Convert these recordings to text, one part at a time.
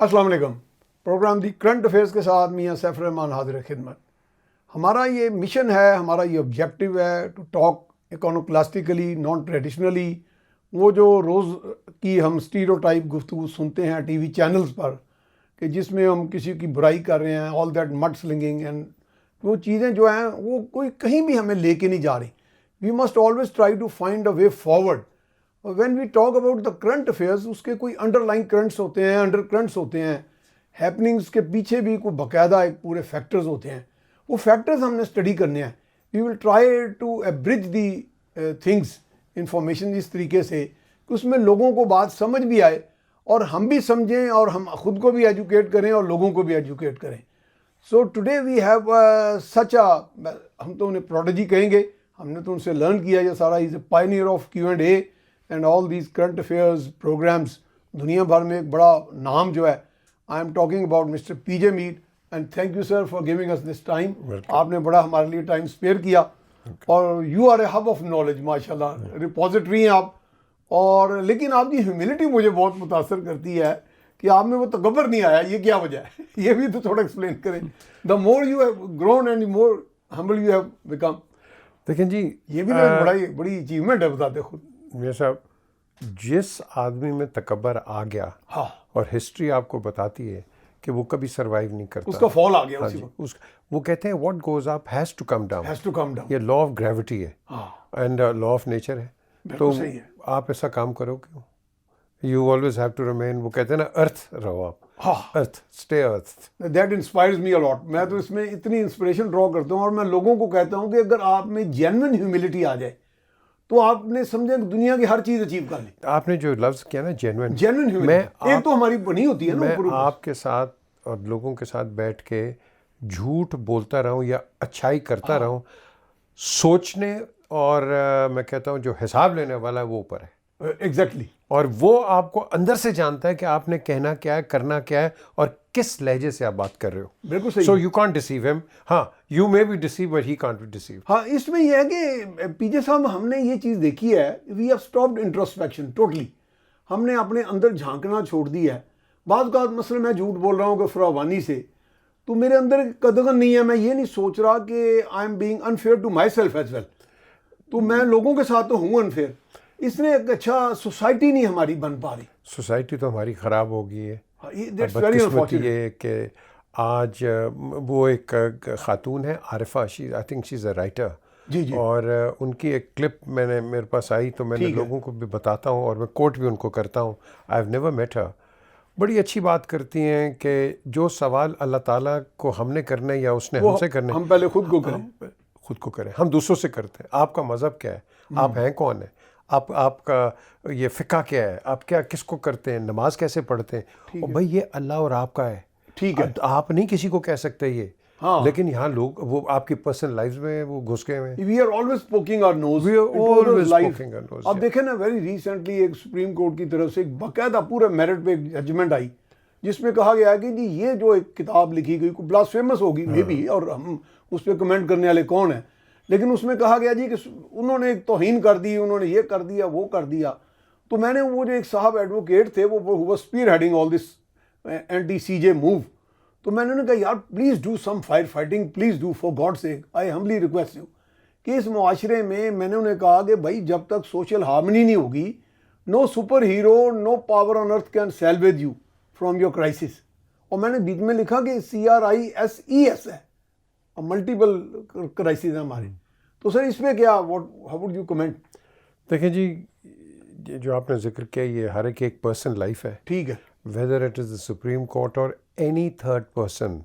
السلام علیکم. Programme the current affairs کے ساتھ میاں سیف الرحمان حاضر خدمت. ہمارا یہ مشن ہے, ہمارا یہ آبجیکٹیو ہے ٹو ٹاک اکانوکلاسٹیکلی, نان ٹریڈیشنلی. وہ جو روز کی ہم اسٹیریوٹائپ گفتگو سنتے ہیں ٹی وی چینلز پر کہ جس میں ہم کسی کی برائی کر رہے ہیں, all that mid slinging, and وہ چیزیں جو ہیں وہ کوئی کہیں بھی ہمیں لے کے نہیں جا رہی. We must always try to find a way forward. When we talk about the current affairs, اس کے کوئی انڈر لائن کرنٹس ہوتے ہیں, انڈر کرنٹس ہوتے ہیں, ہیپننگس کے پیچھے بھی کوئی باقاعدہ ایک پورے فیکٹرز ہوتے ہیں. وہ فیکٹرز ہم نے اسٹڈی کرنے ہیں. We will try to bridge the things, information اس طریقے سے کہ اس میں لوگوں کو بات سمجھ بھی آئے اور ہم بھی سمجھیں اور ہم خود کو بھی ایجوکیٹ کریں اور لوگوں کو بھی ایجوکیٹ کریں. So today we have such ہم تو انہیں پروڈیجی کہیں گے, ہم نے تو ان سے لرن کیا یہ سارا. Is a pioneer of Q&A and all these current affairs programs. دنیا بھر میں ایک بڑا نام جو ہے, I am talking about mister PJ Mead, and thank you sir for giving us this time. آپ نے بڑا ہمارے لیے ٹائم اسپیئر کیا, اور you are a hub of knowledge, ماشاء اللہ ریپوزیٹری ہیں آپ. اور لیکن آپ کی ہیوملٹی مجھے بہت متاثر کرتی ہے کہ آپ میں وہ تکبر نہیں آیا. یہ کیا وجہ ہے, یہ بھی تو تھوڑا ایکسپلین کریں. The more you have grown and more humble you have become. دیکھیں جی, یہ بھی تو بڑی اچیومنٹ ہے, بتاتے خود. میاں صاحب, جس آدمی میں تکبر آ گیا, ہاں, اور ہسٹری آپ کو بتاتی ہے کہ وہ کبھی سروائیو نہیں کرتا, اس کا فال آ گیا. ہاں جی, وہ کہتے ہیں what goes up has to come down. Has to come down. یہ لا آف گریوٹی ہے اینڈ لا آف نیچر ہے. تو آپ ایسا کام کرو کیوں, you always have to remain. وہ کہتے ہیں نا, ارتھ رہو آپ, earth, stay earth. That inspires me a lot. میں تو اس میں اتنی انسپریشن ڈرا کرتا ہوں, اور میں لوگوں کو کہتا ہوں کہ اگر آپ میں جینوئن ہیوملٹی آ جائے تو آپ نے سمجھے کہ دنیا کی ہر چیز اچیو کر لی. آپ نے جو لفظ کیا نا, جینوئن ہیوملٹی, ایک تو ہماری بنی ہوتی ہے نا. میں آپ کے ساتھ اور لوگوں کے ساتھ بیٹھ کے جھوٹ بولتا رہوں یا اچھائی کرتا رہوں, سوچنے اور میں کہتا ہوں جو حساب لینے والا ہے وہ اوپر ہے. ایگزیکٹلی. اور وہ آپ کو اندر سے جانتا ہے کہ آپ نے کہنا کیا ہے, کرنا کیا ہے, اور کس لہجے سے آپ بات کر رہے ہو. بالکل صحیح. سو یو کانٹ ڈیسیو ہم. ہاں, you may be deceive but he can't be deceive. ہاں, اس میں یہ ہے کہ PJ صاحب, ہم نے یہ چیز دیکھی ہے, we have stopped introspection totally. ہم نے اپنے اندر جھانکنا چھوڑ دیا ہے. بعض اوقات مثلا میں جھوٹ بول رہا ہوں کہ فراوانی سے, تو میرے اندر قدغن نہیں ہے. میں یہ نہیں سوچ رہا کہ I am being unfair to myself as well. تو میں لوگوں کے ساتھ تو ہوں انفیئر. اس میں ایک اچھا سوسائٹی نہیں ہماری بن پا رہی. سوسائٹی تو ہماری خراب ہو گئی ہے. بدقسمتی یہ ہے کہ آج وہ ایک خاتون ہے, Arifa, I think she is a writer. جی جی. اور ان کی ایک کلپ میرے پاس آئی, تو میں نے لوگوں کو بھی بتاتا ہوں اور میں کوٹ بھی ان کو کرتا ہوں. آئی ہیو نیور میٹ ہر. بڑی اچھی بات کرتی ہیں کہ جو سوال اللہ تعالیٰ کو ہم نے کرنا ہے یا اس نے ہم سے کرنا ہے, ہم پہلے خود کو کریں. خود کو کریں. ہم دوسروں سے کرتے ہیں. آپ کا مذہب کیا ہے, آپ ہیں کون ہیں, آپ کا یہ فقہ کیا ہے, آپ کیا کس کو کرتے ہیں, نماز کیسے پڑھتے ہیں. اور بھائی یہ اللہ اور آپ کا ہے. ٹھیک ہے, آپ نہیں کسی کو کہہ سکتے یہ. لیکن یہاں لوگ وہ آپ کی پرسنل لائف میں وہ گھس گئے ہوئے ہیں. We are always poking our nose. We are always poking our nose. اب دیکھیں نا, ویری ریسنٹلی ایک سپریم کورٹ کی طرف سے ایک باقاعدہ پورے میرٹ پہ ایک ججمنٹ آئی, جس میں کہا گیا کہ جی یہ جو ایک کتاب لکھی گئی, کو بلاسفیمس ہوگی مے بی, اور ہم اس پہ کمنٹ کرنے والے کون ہیں, لیکن اس میں کہا گیا جی کہ انہوں نے ایک توہین کر دی, انہوں نے یہ کر دیا, وہ کر دیا. تو میں نے وہ جو ایک صاحب ایڈوکیٹ تھے, وہ spearheading all this anti CJ move, تو میں نے کہا یار please do some fire fighting, please do, for God sake, I humbly request you. کہ اس معاشرے میں نے انہیں کہا کہ بھائی جب تک سوشل ہارمنی نہیں ہوگی, no super hero, no power on earth can salvage you from your crisis. اور میں نے بیچ میں لکھا کہ CRISES ہے, ملٹیپل کرائسس ہیں ہمارے. تو سر اس میں کیا, ہاؤ وڈ یو کمنٹ؟ دیکھیں جی, جو آپ نے ذکر کیا یہ ہر ایک پرسنل لائف ہے. ٹھیک ہے. whether it is the Supreme Court or any third person,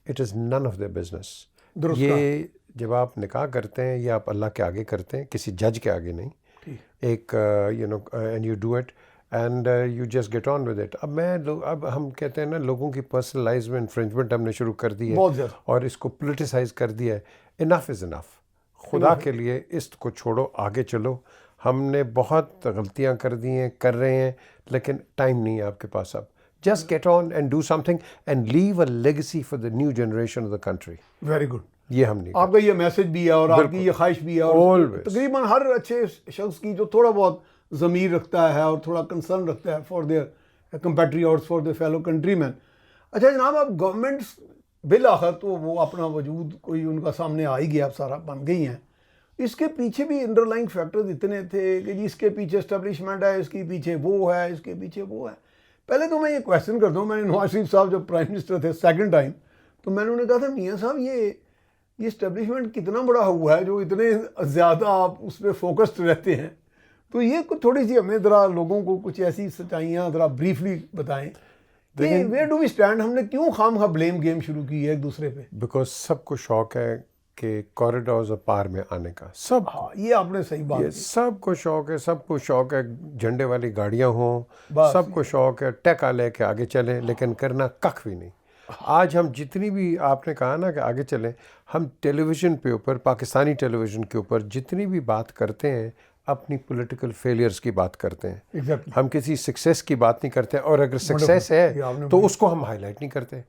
it is none of their business. یہ جب آپ نکاح کرتے ہیں یا آپ اللہ کے آگے کرتے ہیں, کسی جج کے آگے نہیں, ایک and you do it and you just get on with it. اب ہم کہتے ہیں نا, لوگوں کی پرسنل لائف میں انفرنجمنٹ ہم نے شروع کر دی ہے اور اس کو پولیٹیسائز کر دیا ہے. انف از انف. خدا کے لیے اس کو چھوڑو, آگے چلو. ہم نے بہت غلطیاں کر دی ہیں, کر رہے ہیں, لیکن ٹائم نہیں ہے آپ کے پاس. اب just get on and do something and leave a legacy for the new generation of the country. Very good. یہ ہم نہیں, آپ کا یہ میسج بھی ہے اور آپ کی یہ خواہش بھی ہے, اور تقریباً ہر اچھے شخص کی جو تھوڑا بہت ضمیر رکھتا ہے اور تھوڑا کنسرن رکھتا ہے for their compatriots for the fellow countrymen. اچھا جناب اب گورنمنٹس بالآخر تو وہ اپنا وجود کوئی ان کا سامنے آ ہی گیا، اب سارا بن گئی ہیں. اس کے پیچھے بھی انڈرلائنگ فیکٹرز اتنے تھے کہ جی اس کے پیچھے اسٹیبلشمنٹ ہے، اس کے پیچھے وہ ہے، اس کے پیچھے وہ ہے. پہلے تو میں یہ کویسچن کرتا ہوں، میں نے نواز شریف صاحب جب پرائم منسٹر تھے سیکنڈ ٹائم، تو میں نے انہیں کہا تھا میاں صاحب یہ اسٹیبلشمنٹ کتنا بڑا ہوا ہے جو اتنے زیادہ آپ اس پہ فوکسڈ رہتے ہیں. تو یہ تھوڑی سی ہمیں ذرا لوگوں کو کچھ ایسی سچائیاں ذرا بریفلی بتائیں کہ ویئر ڈو وی اسٹینڈ، ہم نے کیوں خام خواہ بلیم گیم شروع کی ہے ایک دوسرے پہ. بیکاز سب کو شوق ہے کہ کوریڈورز اور پار میں آنے کا، سب یہ آپ نے صحیح بات کی. سب کو شوق ہے، سب کو شوق ہے جھنڈے والی گاڑیاں ہوں، سب کو شوق ہے ٹیکا لے کے آگے چلیں، لیکن کرنا کخ بھی نہیں. آج ہم جتنی بھی آپ نے کہا نا کہ آگے چلیں، ہم ٹیلی ویژن پہ اوپر پاکستانی ٹیلی ویژن کے اوپر جتنی بھی بات کرتے ہیں اپنی پولیٹیکل فیلیئرز کی بات کرتے ہیں. ہم کسی سکسیس کی بات نہیں کرتے، اور اگر سکسیس ہے تو اس کو ہم ہائی لائٹ نہیں کرتے.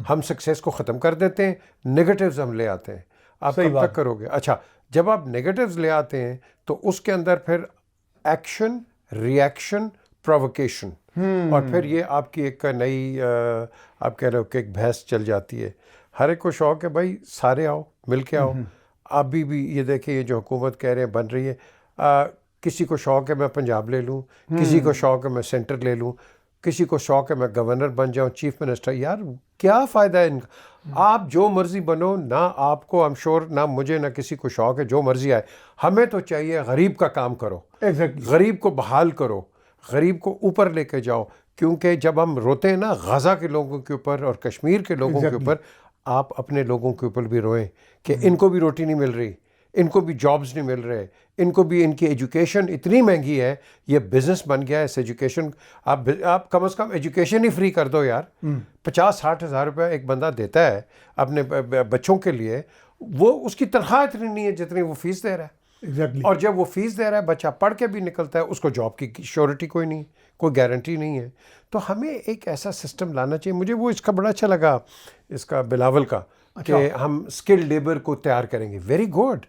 ہم سکسیس کو ختم کر دیتے ہیں، نیگیٹیوز ہم لے آتے ہیں. آپ کب تک کرو گے؟ اچھا جب آپ نیگیٹیوز لے آتے ہیں تو اس کے اندر پھر ایکشن، ری ایکشن، پرووکیشن، اور پھر یہ آپ کی ایک نئی آپ کہہ رہے ہو کہ ایک بحث چل جاتی ہے. ہر ایک کو شوق ہے بھائی سارے آؤ، مل کے آؤ. ابھی بھی یہ دیکھیں یہ جو حکومت کہہ رہے ہیں بن رہی ہے، کسی کو شوق ہے میں پنجاب لے لوں، کسی کو شوق ہے میں سینٹر لے لوں، کسی کو شوق ہے میں گورنر بن جاؤں، چیف منسٹر. یار کیا فائدہ ہے ان کا؟ آپ جو مرضی بنو، نہ آپ کو شور نہ مجھے نہ کسی کو شوق ہے جو مرضی آئے. ہمیں تو چاہیے غریب کا کام کرو، غریب کو بحال کرو، غریب کو اوپر لے کے جاؤ. کیونکہ جب ہم روتے ہیں نا غزہ کے لوگوں کے اوپر اور کشمیر کے لوگوں کے اوپر، آپ اپنے لوگوں کے اوپر بھی روئیں کہ ان کو بھی روٹی نہیں مل رہی، ان کو بھی جابز نہیں مل رہے، ان کو بھی ان کی ایجوکیشن اتنی مہنگی ہے. یہ بزنس بن گیا ہے اس ایجوکیشن. آپ کم از کم ایجوکیشن ہی فری کر دو یار. 50-60 ہزار روپے ایک بندہ دیتا ہے اپنے بچوں کے لیے، وہ اس کی تنخواہ اتنی نہیں ہے جتنی وہ فیس دے رہا ہے. اور جب وہ فیس دے رہا ہے بچہ پڑھ کے بھی نکلتا ہے، اس کو جاب کی شیورٹی کوئی نہیں، کوئی گارنٹی نہیں ہے. تو ہمیں ایک ایسا سسٹم لانا چاہیے. مجھے وہ اس کا بڑا اچھا لگا اس کا بلاول کا کہ ہم اسکل لیبر کو تیار کریں گے. Very good.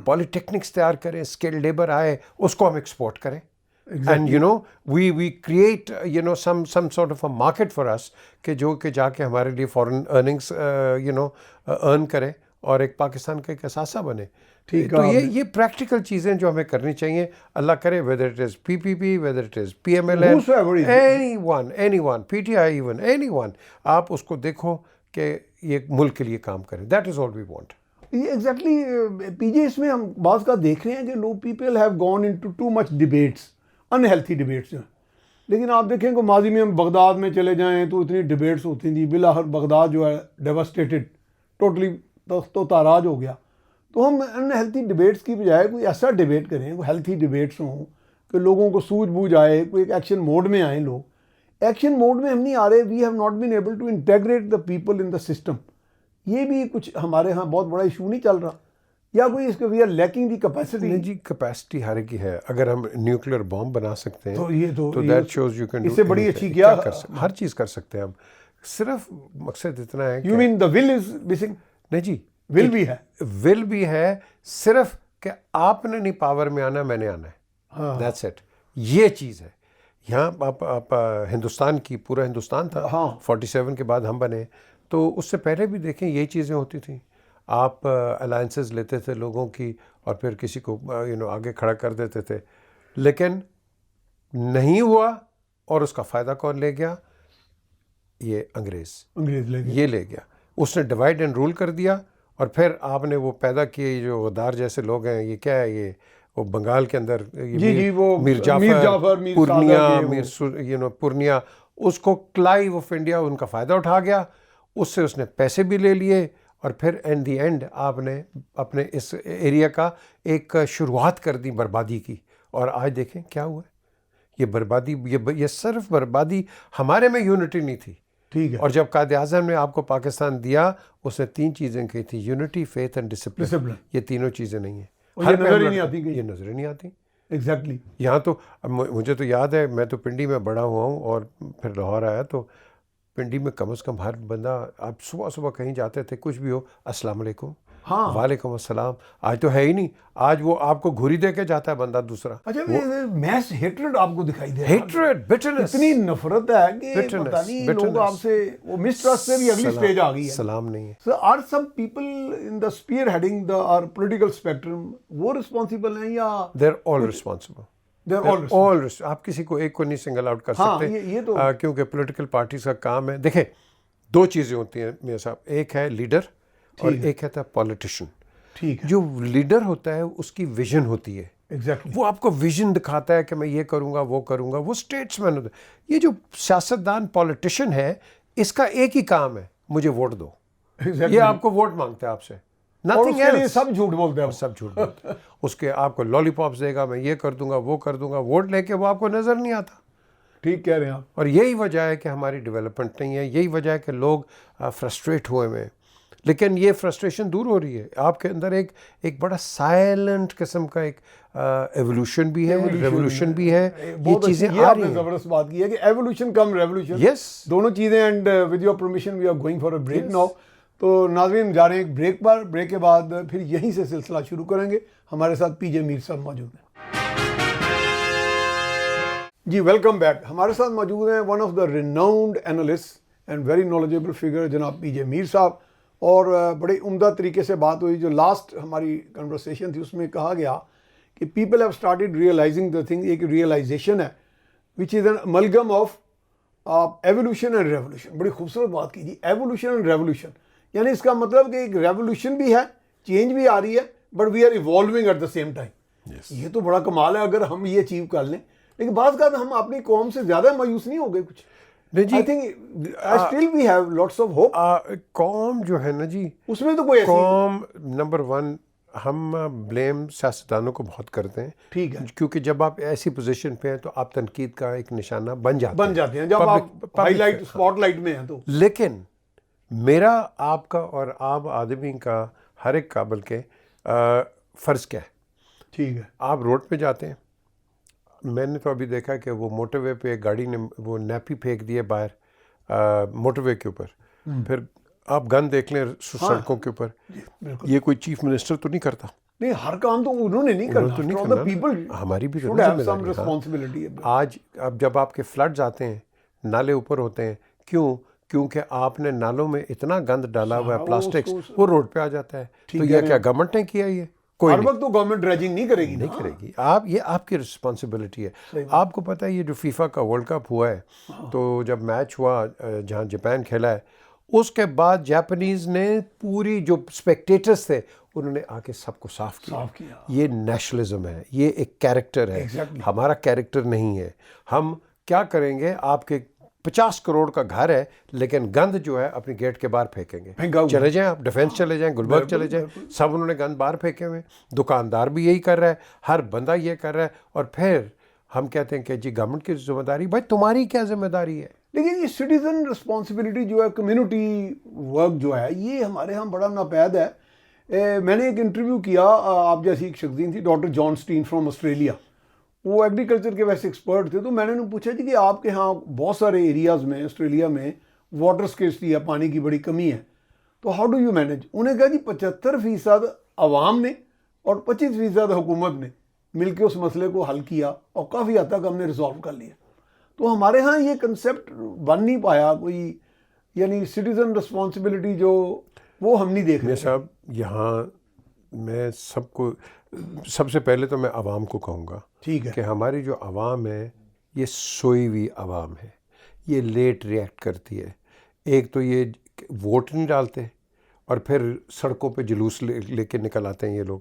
پالی ٹیکنکس تیار کریں، اسکل لیبر آئے، اس کو ہم ایکسپورٹ کریں. And we create some sort of a market for us کہ جو کہ جا کے ہمارے لیے فورن ارننگس ارن کرے اور ایک پاکستان کا ایک اثاثہ بنے. تو یہ پریکٹیکل چیزیں جو ہمیں کرنی چاہیے. اللہ کرے whether it is PPP, whether it is PMLN, anyone, PTI even, anyone, آپ اس کو دیکھو کہ یہ ملک کے لیے کام کریں. That is all we want. یہ ایگزیکٹلی پی جے اس میں ہم بعض کا دیکھ رہے ہیں کہ لوگ people have gone into too much debates, unhealthy debates جو ہیں. لیکن آپ دیکھیں کہ ماضی میں ہم بغداد میں چلے جائیں تو اتنی ڈبیٹس ہوتی تھیں، بالآخر بغداد جو ہے ڈیواسٹیٹڈ، ٹوٹلی تخت و تاراج ہو گیا. تو ہم انہیلتھی ڈبیٹس کی بجائے کوئی ایسا ڈبیٹ کریں، کوئی ہیلتھی ڈبیٹس ہوں کہ لوگوں کو سوجھ بوجھ آئے، کوئی ایک ایکشن موڈ میں آئیں. لوگ ایکشن موڈ میں ہم نہیں آ رہے. We have not been able to integrate the people in the system. یہ بھی کچھ ہمارے ہاں بہت بڑا ایشو نہیں چل رہا، یا کوئی اس کے we are lacking the capacity. نہیں جی، کیپیسٹی ہر کی ہے. اگر ہم نیوکلیر بام بنا سکتے ہیں تو یہ تو دیٹ شوز یو کین اس سے بڑی اچھی کیا ہر چیز کر سکتے ہیں ہم. صرف مقصد اتنا ہے you mean the will is missing. نہیں جی، ول بھی ہے، ول بھی ہے، صرف کہ آپ نے نہیں پاور میں آنا، میں نے آنا ہے. That's it. یہ چیز ہے. یہاں آپ ہندوستان کی، پورا ہندوستان تھا 47 کے بعد ہم بنے، تو اس سے پہلے بھی دیکھیں یہی چیزیں ہوتی تھیں. آپ الائنسز لیتے تھے لوگوں کی اور پھر کسی کو آگے کھڑا کر دیتے تھے. لیکن نہیں ہوا، اور اس کا فائدہ کون لے گیا؟ یہ انگریز یہ لے گیا. اس نے ڈیوائڈ اینڈ رول کر دیا. اور پھر آپ نے وہ پیدا کیے جو غدار جیسے لوگ ہیں. یہ کیا ہے؟ یہ وہ بنگال کے اندر میر جعفر پورنیا، اس کو کلائیو آف انڈیا ان کا فائدہ اٹھا گیا. اس سے اس نے پیسے بھی لے لیے، اور پھر ان دی اینڈ آپ نے اپنے اس ایریا کا ایک شروعات کر دی بربادی کی. اور آج دیکھیں کیا ہوا ہے. یہ بربادی، یہ صرف بربادی. ہمارے میں یونٹی نہیں تھی. ٹھیک ہے. اور جب قائد اعظم نے آپ کو پاکستان دیا، اس نے 3 چیزیں کی تھی: یونٹی، فیتھ اینڈ ڈسپلن. یہ تینوں چیزیں نہیں ہیں. یہ نظر ہی نہیں آتی. یہ نظر ہی نہیں آتی. ایگزیکٹلی. یہاں تو مجھے تو یاد ہے، میں تو پنڈی میں بڑا ہوا ہوں اور پھر لاہور آیا. تو پنڈی میں کم از کم ہر بندہ، آپ صبح صبح کہیں جاتے تھے، کچھ بھی ہو، السلام علیکم. ہاں وعلیکم السلام. آج تو ہے ہی نہیں, آج وہ آپ کو گھری دے کے جاتا ہے بندہ دوسرا. اچھا میس ہیٹریڈ آپ کو دکھائی دے رہا ہے, ہیٹریڈ, بٹرنس, اتنی نفرت ہے کہ پتہ نہیں لوگ آپ سے وہ مسٹرسٹ سے بھی اگلی سٹیج آ گئی ہے. سلام نہیں ہے. So are some people in the spear heading the our political spectrum وہ responsible ہیں یا they're all responsible. they're all آپ کسی کو ایک کو نہیں سنگل آؤٹ کر ہاں سکتے, یہ تو کیونکہ پولیٹیکل پارٹیز کا کام ہے. دیکھیں دو چیزیں ہوتی ہیں میاں صاحب, ایک ہے لیڈر اور ایک ہے پولیٹیشین. ٹھیک ہے, جو لیڈر ہوتا ہے اس کی ویژن ہوتی ہے, ایگزیکٹلی وہ آپ کو ویژن دکھاتا ہے کہ میں یہ کروں گا وہ کروں گا, وہ اسٹیٹس مین ہوتا ہے. یہ جو سیاستدان پولیٹیشین ہے اس کا ایک ہی کام ہے, مجھے ووٹ دو. یہ آپ کو ووٹ مانگتا ہے آپ سے, نتھنگ ایلس. سب جھوٹ بولتے ہیں, سب جھوٹ بولتے ہیں. اس کے آپ کو لالی پاپس دے گا, میں یہ کر دوں گا وہ کر دوں گا, ووٹ لے کے وہ آپ کو نظر نہیں آتا. ٹھیک کہہ رہے ہیں آپ. اور یہی وجہ ہے کہ ہماری ڈیولپمنٹ نہیں ہے, یہی وجہ ہے کہ لوگ فرسٹریٹ ہوئے ہوئے ہیں. لیکن یہ فرسٹریشن دور ہو رہی ہے. آپ کے اندر ایک بڑا سائلنٹ قسم کا ایک ایولیوشن بھی ہے, ریولیوشن بھی ہے. یہ چیزیں آ رہی ہیں. زبردست بات کی ہے کہ ایولیوشن کم ریولیوشن, یس دونوں چیزیں. And with your permission we are going for a break now. تو ناظرین جا رہے ہیں ایک بریک پر, بریک کے بعد پھر یہیں سے سلسلہ شروع کریں گے. ہمارے ساتھ پی جے میر صاحب موجود ہیں. جی ویلکم بیک. ہمارے ساتھ موجود ہیں one of the renowned analyst and very knowledgeable figure جناب پی جے میر صاحب. اور بڑے عمدہ طریقے سے بات ہوئی. جو لاسٹ ہماری کنورسیشن تھی اس میں کہا گیا کہ people have started realizing the thing. ایک ریئلائزیشن ہے which is an amalgam of evolution and revolution. بڑی خوبصورت بات کی جی, ایولیوشن اینڈ ریولیوشن. یعنی اس کا مطلب کہ ایک ریولیوشن بھی ہے, چینج بھی آ رہی ہے, but we are evolving at the same time. یہ تو بڑا کمال ہے اگر ہم یہ اچیو کر لیں. لیکن بعض کا ہم اپنی قوم سے زیادہ مایوس نہیں ہو گئے کچھ. I think still we have lots of hope. قوم جو ہے نا جی, اس میں تو کوئی ایسی قوم نمبر ون, ہم بلیم سیاستدانوں کو بہت کرتے ہیں. ٹھیک ہے, کیونکہ جب آپ ایسی پوزیشن پہ ہیں تو آپ تنقید کا ایک نشانہ بن جاتے ہیں جب آپ ہائی لائٹ اسپاٹ لائٹ میں ہیں تو. لیکن میرا آپ کا اور عام آدمی کا ہر ایک قابل کے فرض کیا ہے؟ ٹھیک ہے, آپ روڈ پہ جاتے ہیں. میں نے تو ابھی دیکھا کہ وہ موٹر وے پہ ایک گاڑی نے وہ نیپی پھینک دیے باہر موٹر وے کے اوپر. پھر آپ گن دیکھ لیں سڑکوں کے اوپر. یہ کوئی چیف منسٹر تو نہیں کرتا. نہیں, ہر کام تو انہوں نے نہیں کرنا. پیپل ہماری بھی ریسپانسبلٹی ہے. آج اب جب آپ کے فلڈز آتے ہیں, نالے اوپر ہوتے ہیں, کیونکہ آپ نے نالوں میں اتنا گند ڈالا ہوا ہے پلاسٹکس, وہ روڈ پہ آ جاتا ہے. تو یہ کیا گورنمنٹ نے کیا؟ یہ ہر وقت تو گورنمنٹ ڈریجنگ نہیں کرے گی. نہیں کرے گی. یہ آپ کی رسپانسبلٹی ہے. آپ کو پتہ ہے یہ جو فیفا کا ورلڈ کپ ہوا ہے, تو جب میچ ہوا جہاں جاپان کھیلا ہے, اس کے بعد جاپنیز نے پوری جو اسپیکٹیٹرز تھے انہوں نے آ کے سب کو صاف کیا. یہ نیشنلزم ہے, یہ ایک کیریکٹر ہے. ہمارا کیریکٹر نہیں ہے. ہم کیا کریں گے؟ آپ کے 50 کروڑ کا گھر ہے لیکن گند جو ہے اپنی گیٹ کے باہر پھینکیں گے. چلے جائیں آپ ڈیفینس چلے جائیں, گلبرگ چلے جائیں, سب انہوں نے گند باہر پھینکے ہوئے. دکاندار بھی یہی کر رہا ہے, ہر بندہ یہ کر رہا ہے. اور پھر ہم کہتے ہیں کہ جی گورنمنٹ کی ذمہ داری. بھائی تمہاری کیا ذمہ داری ہے؟ لیکن یہ سٹیزن رسپانسبلٹی جو ہے, کمیونٹی ورک جو ہے, یہ ہمارے ہاں بڑا ناپید ہے. میں نے ایک انٹرویو کیا, آپ جیسی ایک شخصیت تھی doctor John Stein from Australia. وہ ایگریکلچر کے ویسے ایکسپرٹ تھے. تو میں نے انہیں پوچھا جی کہ آپ کے ہاں بہت سارے ایریاز میں آسٹریلیا میں واٹر اسکیرسٹی ہے, پانی کی بڑی کمی ہے, تو ہاؤ ڈو یو مینیج؟ انہیں کہا جی 75% عوام نے اور 25% حکومت نے مل کے اس مسئلے کو حل کیا اور کافی حد تک ہم نے ریزالو کر لیا. تو ہمارے ہاں یہ کنسیپٹ بن نہیں پایا کوئی, یعنی سٹیزن رسپانسبلٹی جو وہ ہم نہیں دیکھ رہے. صاحب یہاں میں سب سے پہلے تو میں عوام کو کہوں گا ٹھیک ہے کہ ہماری جو عوام ہے یہ سوئی ہوئی عوام ہے, یہ لیٹ ریئیکٹ کرتی ہے. ایک تو یہ ووٹ نہیں ڈالتے اور پھر سڑکوں پہ جلوس لے کے نکل آتے ہیں یہ لوگ.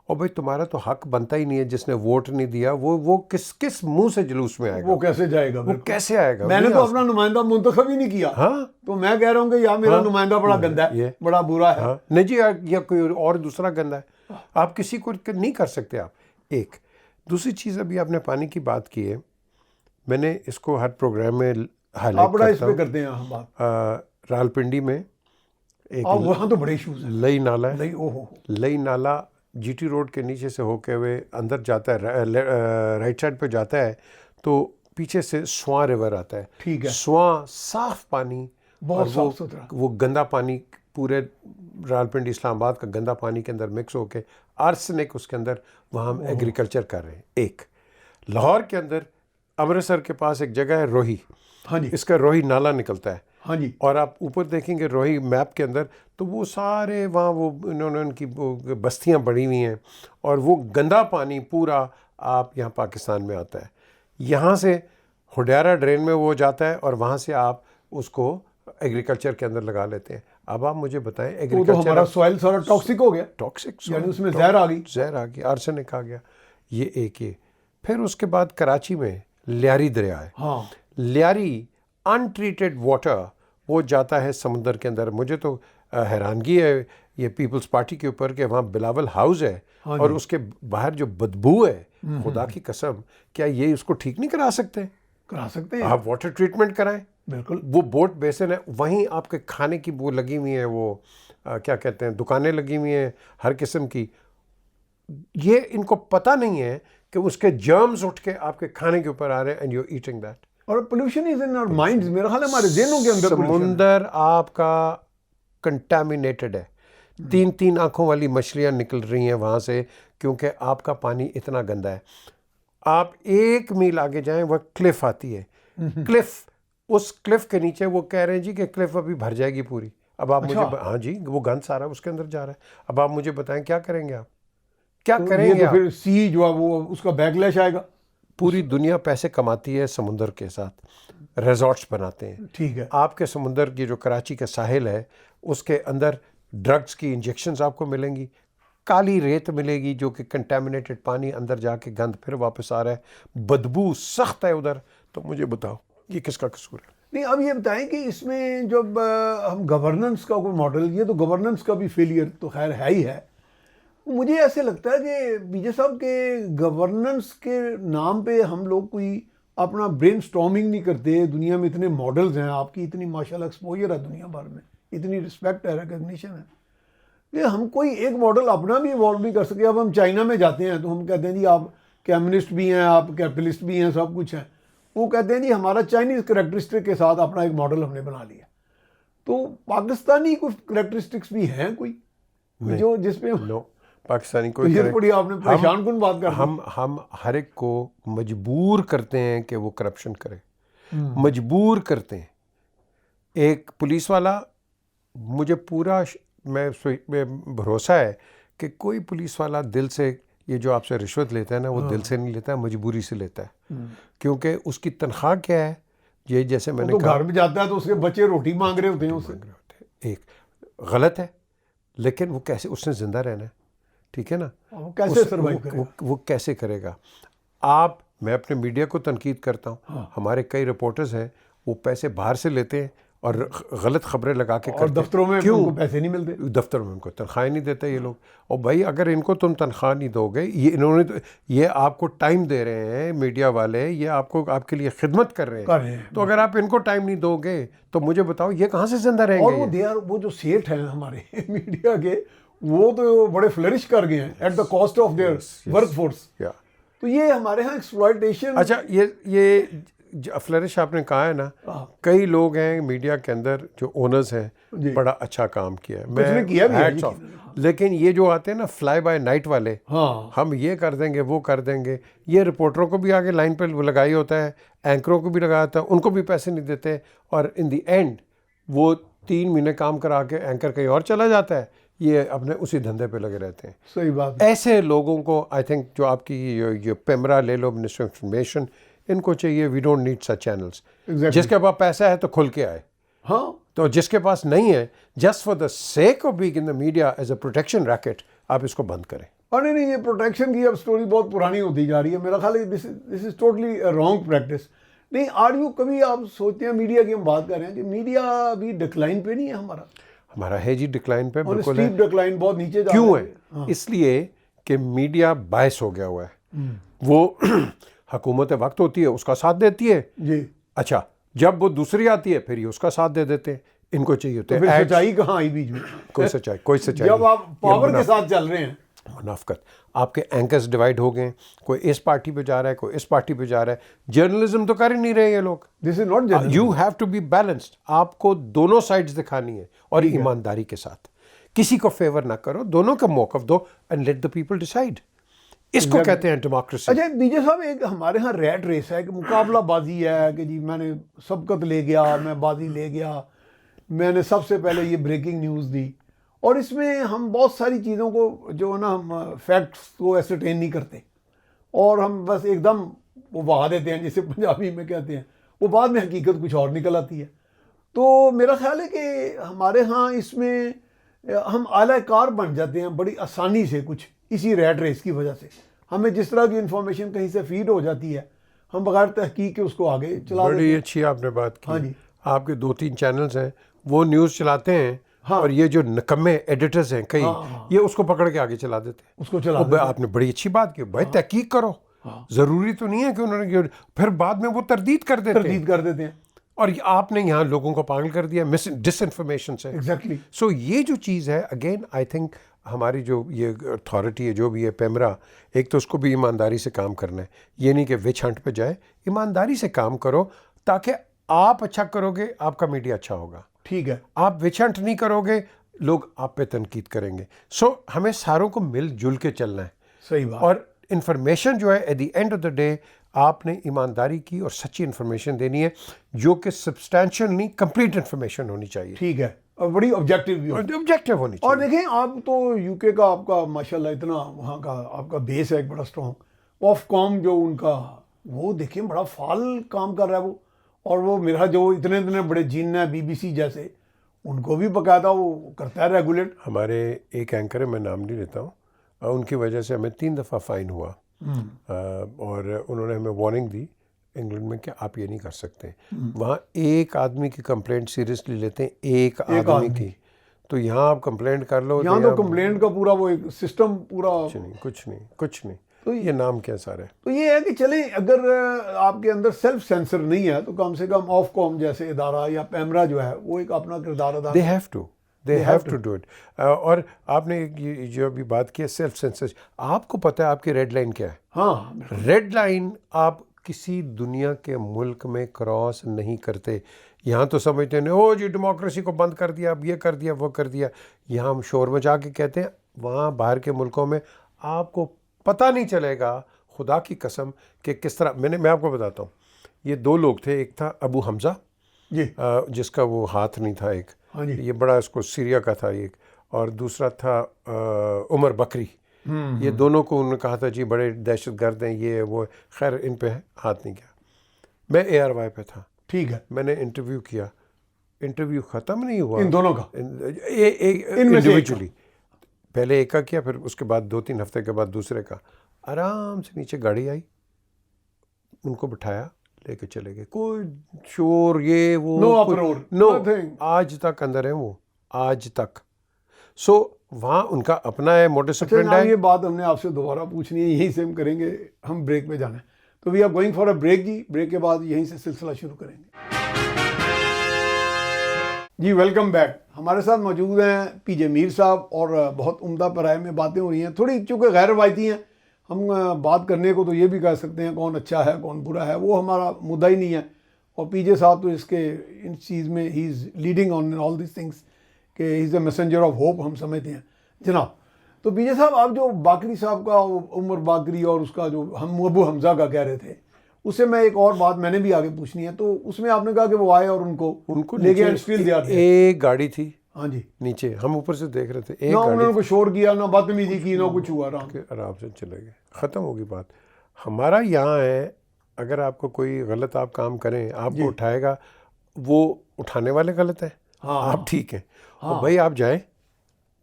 اور بھائی تمہارا تو حق بنتا ہی نہیں ہے, جس نے ووٹ نہیں دیا وہ کس منہ سے جلوس میں آئے گا؟ وہ کیسے جائے گا؟ وہ کیسے آئے گا؟ میں نے تو اپنا نمائندہ منتخب ہی نہیں کیا. ہاں, تو میں کہہ رہا ہوں کہ یار میرا نمائندہ بڑا گندا ہے, بڑا برا ہے. نہیں جی, یا کوئی اور دوسرا گندا ہے. آپ کسی کو نہیں کر سکتے آپ. ایک دوسری چیز, ابھی آپ نے پانی کی بات کی ہے, میں نے اس کو ہر پروگرام میں ہائی لائٹ بڑا اس پہ کرتے ہیں ہم بات. راولپنڈی میں ایک وہاں تو بڑے ایشوز ہیں. لئی نالا ہے, لئی نالا جی ٹی روڈ کے نیچے سے ہو کے ہوئے اندر جاتا ہے, رائٹ سائڈ پہ جاتا ہے, تو پیچھے سے سواں ریور آتا ہے. ٹھیک ہے, سواں صاف پانی, بہت صاف ستھرا, وہ گندا پانی پورے راولپنڈی اسلام آباد کا گندا پانی کے اندر مکس ہو کے آرسنک اس کے اندر وہاں ہم ایگریکلچر کر رہے ہیں. ایک لاہور کے اندر امرتسر کے پاس ایک جگہ ہے روہی, ہاں جی اس کا روہی نالا نکلتا ہے, ہاں جی اور آپ اوپر دیکھیں گے روہی میپ کے اندر تو وہ سارے وہاں وہ انہوں نے ان کی بستیاں بڑھی ہوئی ہیں, اور وہ گندا پانی پورا آپ یہاں پاکستان میں آتا ہے. یہاں سے ہڈیارہ ڈرین میں وہ جاتا ہے اور وہاں سے آپ اس کو ایگریکلچر کے اندر لگا لیتے ہیں. اب آپ مجھے بتائیں وہ تو ایگریکلچر ہمارا سوائل سارا ٹاکسک ہو گیا, ٹاکسک یعنی اس میں زہر آ گئی. زہر آ گیا, آرسنک آ گیا. یہ ایک یہ. پھر اس کے بعد کراچی میں لیاری دریا ہے. ہاں لیاری ان ٹریٹڈ واٹر وہ جاتا ہے سمندر کے اندر. مجھے تو حیرانگی ہے یہ پیپلز پارٹی کے اوپر کہ وہاں بلاول ہاؤس ہے اور اس کے باہر جو بدبو ہے, خدا کی قسم, کیا یہ اس کو ٹھیک نہیں کرا سکتے؟ کرا سکتے ہیں آپ واٹر ٹریٹمنٹ کرائیں. بالکل. وہ بوٹ بیسن ہے, وہیں آپ کے کھانے کی وہ لگی ہوئی ہیں, وہ کیا کہتے ہیں, دکانیں لگی ہوئی ہیں ہر قسم کی. یہ ان کو پتہ نہیں ہے کہ اس کے جرمز اٹھ کے آپ کے کھانے کے اوپر آ رہے ہیں اینڈ یو ایٹنگ دیٹ. اور pollution is in our minds, میرا خیال ہے ہمارے ذہنوں کے اندر pollution ہے. سمندر آپ کا کنٹامینیٹڈ ہے. 3 آنکھوں والی مچھلیاں نکل رہی ہیں وہاں سے کیونکہ آپ کا پانی اتنا گندا ہے. آپ 1 میل آگے جائیں وہ کلف آتی ہے, کلف, اس کلف کے نیچے وہ کہہ رہے ہیں جی کہ کلف ابھی بھر جائے گی پوری. اب آپ مجھے ہاں جی وہ گند سارا اس کے اندر جا رہا ہے. اب آپ مجھے بتائیں کیا کریں گے آپ, کیا کریں گے تو آپ؟ پھر سی جو ہے وہ اس کا بیک لیش آئے گا. پوری دنیا پیسے کماتی ہے سمندر کے ساتھ, ریزورٹس بناتے ہیں. ٹھیک ہے. آپ کے سمندر کی جو کراچی کا ساحل ہے اس کے اندر ڈرگز کی انجیکشنز آپ کو ملیں گی, کالی ریت ملے گی جو کہ کنٹامینیٹڈ پانی اندر جا کے گند پھر واپس آ رہا ہے, بدبو سخت ہے ادھر. تو مجھے بتاؤ یہ کس کا قصور ہے؟ نہیں اب یہ بتائیں کہ اس میں جب ہم گورننس کا کوئی ماڈل, یہ تو گورننس کا بھی فیلئر تو خیر ہے ہی ہے. مجھے ایسے لگتا ہے کہ بی جے صاحب کے گورننس کے نام پہ ہم لوگ کوئی اپنا برین سٹارمنگ نہیں کرتے. دنیا میں اتنے ماڈلز ہیں, آپ کی اتنی ماشاءاللہ ایکسپوجر ہے دنیا بھر میں, اتنی رسپیکٹ ہے, ریکگنیشن ہے, کہ ہم کوئی ایک ماڈل اپنا بھی ایوالو نہیں کر سکے. اب ہم چائنا میں جاتے ہیں تو ہم کہتے ہیں جی آپ کمیونسٹ بھی ہیں, آپ کیپٹلسٹ بھی ہیں, سب کچھ ہیں. وہ کہتے ہیں جی ہمارا چائنیز کریکٹرسٹک کے ساتھ اپنا ایک ماڈل ہم نے بنا لیا. تو پاکستانی کچھ کریکٹرسٹکس بھی ہیں کوئی جو جس پہ نو پاکستانی کوئی یہ بڑی آپ نے پریشان کن بات کر دی. ہم ہر ایک کو مجبور کرتے ہیں کہ وہ کرپشن کرے, مجبور کرتے ہیں. ایک پولیس والا, مجھے پورا میں بھروسہ ہے کہ کوئی پولیس والا دل سے یہ جو آپ سے رشوت لیتا ہے نا وہ دل سے نہیں لیتا ہے, مجبوری سے لیتا ہے. کیونکہ اس کی تنخواہ کیا ہے, یہ جیسے میں نے کہا گھر میں جاتا ہے تو اس کے بچے روٹی مانگ رہے ہوتے ہیں اس سے. ایک غلط ہے, لیکن وہ کیسے, اس نے زندہ رہنا ہے, ٹھیک ہے نا, کیسے سروائیو کرے گا, وہ کیسے کرے گا. آپ, میں اپنے میڈیا کو تنقید کرتا ہوں, ہمارے کئی رپورٹرز ہیں وہ پیسے باہر سے لیتے ہیں اور غلط خبریں لگا کے اور دفتروں میں ان کو پیسے نہیں ملتے, دفتر میں ان کو تنخواہیں نہیں دیتے یہ لوگ. اور بھائی اگر ان کو تم تنخواہ نہیں دو گے, یہ انہوں نے یہ آپ کو ٹائم دے رہے ہیں میڈیا والے, یہ آپ کو آپ کے لیے خدمت کر رہے ہیں, تو اگر آپ ان کو ٹائم نہیں دو گے تو مجھے بتاؤ یہ کہاں سے زندہ رہیں گے. اور وہ جو سیٹ ہیں ہمارے میڈیا کے, وہ تو بڑے فلرش کر گئے ہیں at the cost of their workforce. تو یہ ہمارے ہاں ایکسپلائٹیشن. اچھا یہ فلرش آپ نے کہا ہے نا, کئی لوگ ہیں میڈیا کے اندر جو اونرز ہیں, بڑا اچھا کام کیا ہے, میں لیکن یہ جو آتے ہیں نا فلائی بائی نائٹ والے, ہم یہ کر دیں گے وہ کر دیں گے, یہ رپورٹروں کو بھی آگے لائن پہ لگائی ہوتا ہے, اینکروں کو بھی لگایا ہوتا ہے, ان کو بھی پیسے نہیں دیتے, اور ان دی اینڈ وہ 3 مہینے کام کرا کے اینکر کہیں اور چلا جاتا ہے, یہ اپنے اسی دھندے پہ لگے رہتے ہیں. صحیح بات. ایسے لوگوں کو آئی تھنک جو آپ کی یہ پیمرا لے لو, منسٹر آف انفارمیشن, ان کو چاہیے we don't need such channels. جس کے پاس پیسہ ہے تو کھل کے آئے, ہاں, تو جس کے پاس نہیں ہے, just for the sake of being in the media as a protection racket, آپ اس کو بند کریں. اور نہیں, یہ پروٹیکشن کی اب سٹوری بہت پرانی ہوتی جا رہی ہے. میرا خیال ہے دس از ٹوٹلی رانگ پریکٹس. نہیں, آر یو کبھی آپ سوچتے ہیں میڈیا کی ہم بات کر رہے ہیں کہ میڈیا ابھی ڈکلائن پہ نہیں ہے ہمارا ہے جی, ڈکلائن پہ بالکل ہے. ڈکلائن بہت نیچے جا رہا ہے. کیوں ہے؟ اس لیے کہ میڈیا باعث ہو گیا ہوا ہے. وہ حکومت وقت ہوتی ہے اس کا ساتھ دیتی ہے جی, اچھا, جب وہ دوسری آتی ہے پھر یہ اس کا ساتھ دے دیتے ہیں. ان کو چاہیے ہوتے ہیں. سچائی کہاں آئی بیچ میں؟ کوئی سچائی جب آپ پاور کے ساتھ چل رہے ہیں. منافقت. آپ کے اینکرز ڈیوائڈ ہو گئے, کوئی اس پارٹی پہ جا رہا ہے, کوئی اس پارٹی پہ جا رہا ہے. جرنلزم تو کر ہی نہیں رہے یہ لوگ. This is not journalism. You have to be balanced. آپ کو دونوں سائڈز دکھانی ہے اور ایمانداری کے ساتھ. کسی کو فیور نہ کرو, دونوں کا موقف دو and let the people decide. اس کو کہتے ہیں ڈیموکریسی. اچھا بی جے صاحب, ایک ہمارے ہاں ریٹ ریس ہے کہ مقابلہ بازی ہے کہ جی میں نے سبقت لے گیا, میں بازی لے گیا, میں نے سب سے پہلے یہ بریکنگ نیوز دی, اور اس میں ہم بہت ساری چیزوں کو جو ہے نا ہم فیکٹس کو ایسرٹین نہیں کرتے اور ہم بس ایک دم وہ بہا دیتے ہیں, جسے پنجابی میں کہتے ہیں, وہ بعد میں حقیقت کچھ اور نکل آتی ہے. تو میرا خیال ہے کہ ہمارے ہاں اس میں ہم اعلی کار بن جاتے ہیں بڑی آسانی سے کچھ اسی ریٹ ریس کی وجہ سے. ہمیں جس طرح کی انفارمیشن کہیں سے فیڈ ہو جاتی ہے ہم بغیر تحقیق کے اس کو آگے چلا دیتے ہیں. بڑی اچھی آپ نے بات کی. ہاں جی. آپ کے 2-3 چینلز ہیں وہ نیوز چلاتے ہیں اور یہ جو نکمے ایڈیٹرز ہیں کئی, یہ اس کو پکڑ کے آگے چلا دیتے ہیں. اس کو چلا دیتے ہیں. آپ نے بڑی اچھی بات کی بھائی, تحقیق کرو. ضروری تو نہیں ہے کہ انہوں نے, پھر بعد میں وہ تردید کر دیتے ہیں. اور آپ نے یہاں لوگوں کو پاگل کر دیا ڈس انفارمیشن سے. ایگزیکٹلی. سو یہ جو چیز ہے اگین آئی تھنک ہماری جو یہ اتھارٹی ہے جو بھی ہے پیمرا, ایک تو اس کو بھی ایمانداری سے کام کرنا ہے. یہ نہیں کہ وچ ہنٹ پہ جائے, ایمانداری سے کام کرو تاکہ آپ اچھا کرو گے آپ کا میڈیا اچھا ہوگا. ٹھیک ہے. آپ وچ ہنٹ نہیں کرو گے لوگ آپ پہ تنقید کریں گے. سو ہمیں ساروں کو مل جل کے چلنا ہے. صحیح بات. اور انفارمیشن جو ہے at the end of the day آپ نے ایمانداری کی اور سچی انفارمیشن دینی ہے جو کہ سبسٹینشیل نہیں, کمپلیٹ انفارمیشن ہونی چاہیے. ٹھیک ہے, اور بڑی آبجیکٹیو بھی آبجیکٹیو ہونی چاہیے. اور دیکھیں آپ تو یو کے کا آپ کا ماشاءاللہ اتنا وہاں کا آپ کا بیس ہے ایک بڑا اسٹرانگ. آف کام جو ان کا وہ دیکھیں بڑا فعال کام کر رہا ہے وہ, اور وہ میرا جو اتنے بڑے جین ہیں بی بی سی جیسے, ان کو بھی باقاعدہ وہ کرتا ہے ریگولیٹ. ہمارے ایک اینکر ہے, میں نام نہیں لیتا ہوں, ان کی وجہ سے ہمیں 3 دفعہ فائن ہوا, اور انہوں نے ہمیں وارننگ دی انگلینڈ میں کہ آپ یہ نہیں کر سکتے. وہاں ایک آدمی کی کمپلینٹ سیریسلی لیتے ہیں, ایک آدمی کی. تو یہاں آپ کمپلینٹ کر لو, یہاں تو کمپلینٹ کا پورا وہ ایک سسٹم پورا کچھ نہیں. تو یہ نام کیا سارے. تو یہ ہے کہ چلیں اگر آپ کے اندر سیلف سینسر نہیں ہے تو کم سے کم آف کام جیسے ادارہ یا پیمرا جو ہے وہ ایک اپنا کردار ادا They have to do it. اور آپ نے جو ابھی بات کی ہے سیلف سینسر, آپ کو پتہ ہے آپ کی ریڈ لائن کیا ہے. ہاں, ریڈ لائن آپ کسی دنیا کے ملک میں کراس نہیں کرتے. یہاں تو سمجھتے ہیں او جی ڈیموکریسی کو بند کر دیا, اب یہ کر دیا وہ کر دیا. یہاں ہم شور مچا کے کہتے ہیں, وہاں باہر کے ملکوں میں آپ کو پتہ نہیں چلے گا خدا کی قسم کہ کس طرح. میں آپ کو بتاتا ہوں, یہ 2 لوگ تھے, ایک تھا ابو حمزہ جی جس کا وہ ہاتھ نہیں تھا ایک, یہ بڑا اس کو سیریا کا تھا ایک, اور دوسرا تھا عمر بکری. یہ دونوں کو انہوں نے کہا تھا جی بڑے دہشت گرد ہیں یہ وہ. خیر ان پہ ہاتھ نہیں کیا. میں ARY پہ تھا. ٹھیک ہے. میں نے انٹرویو کیا, انٹرویو ختم نہیں ہوا ان دونوں کا انڈیویجولی. پہلے ایک کا کیا, پھر اس کے بعد 2-3 ہفتے کے بعد دوسرے کا. آرام سے نیچے گاڑی آئی, ان کو بٹھایا, لے کے چلے گئے. کوئی شور یہ وہ نو, آج تک اندر ہیں وہ, آج تک. سو وہاں ان کا اپنا ہے موڈس اپرینڈی. یہ بات ہم نے آپ سے دوبارہ پوچھنی ہے, یہیں سے ہم کریں گے, ہم بریک پہ جانا ہے. تو we are going for a break جی. بریک کے بعد یہیں سے سلسلہ شروع کریں گے. جی ویلکم بیک. ہمارے ساتھ موجود ہیں پی جے میر صاحب, اور بہت عمدہ پیرائے میں باتیں ہو رہی ہیں, تھوڑی چونکہ غیر روایتی ہیں. ہم بات کرنے کو تو یہ بھی کہہ سکتے ہیں کون اچھا ہے کون برا ہے, وہ ہمارا مدعا ہی نہیں ہے. اور پی جے صاحب تو اس کے ان چیز میں ہی is leading on all these things, کہ ہی از اے میسنجر آف ہوپ ہم سمجھتے ہیں جناب. تو پی جے صاحب آپ جو باقری صاحب کا عمر باقری اور اس کا جو ہم ابو حمزہ کا کہہ رہے تھے, اس سے میں ایک اور بات میں نے بھی آگے پوچھنی ہے. تو اس میں آپ نے کہا کہ وہ آئے اور ان کو لے گئے, ایک گاڑی تھی ہاں جی نیچے, ہم اوپر سے دیکھ رہے تھے, نہ انہوں نے کوئی شور کیا نہ بدتمیزی کی نہ کچھ ہوا, آرام سے چلے گئے, ختم ہوگی بات. ہمارا یہاں ہے اگر آپ کو کوئی غلط آپ کام کریں آپ کو اٹھائے گا, وہ اٹھانے والے غلط ہیں, آپ ٹھیک ہیں. اور بھائی آپ جائیں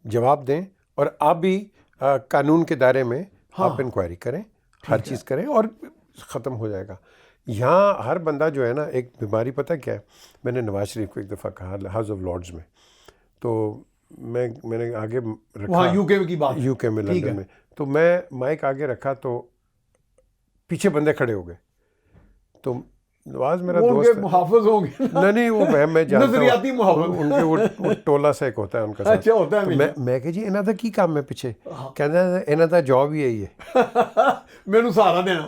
جواب دیں, اور آپ بھی قانون کے دائرے میں آپ انکوائری کریں, ہر چیز کریں, اور ختم ہو جائے گا. یہاں ہر بندہ جو ہے نا, ایک بیماری پتہ کیا ہے, میں نے نواز شریف کو ایک دفعہ کہا ہاؤس آف لارڈز میں, تو میں نے آگے رکھا یو کے میں لندن میں, تو میں مائک آگے رکھا تو پیچھے بندے کھڑے ہو گئے. تو نواز میرا وہ ان دوست کے ہے. محافظ ہوں گے نہیں وہ میں جانتا نظریاتی ہوں محافظ. ان کے وہ ٹولا سا ایک ہوتا ہے ان کا ساتھ. اچھا ہوتا ہے. میں کہ جی انہاں دا کی کام ہے پیچھے, کہنا انہاں دا جاب ہی یہی ہے میرے سہارا دینا.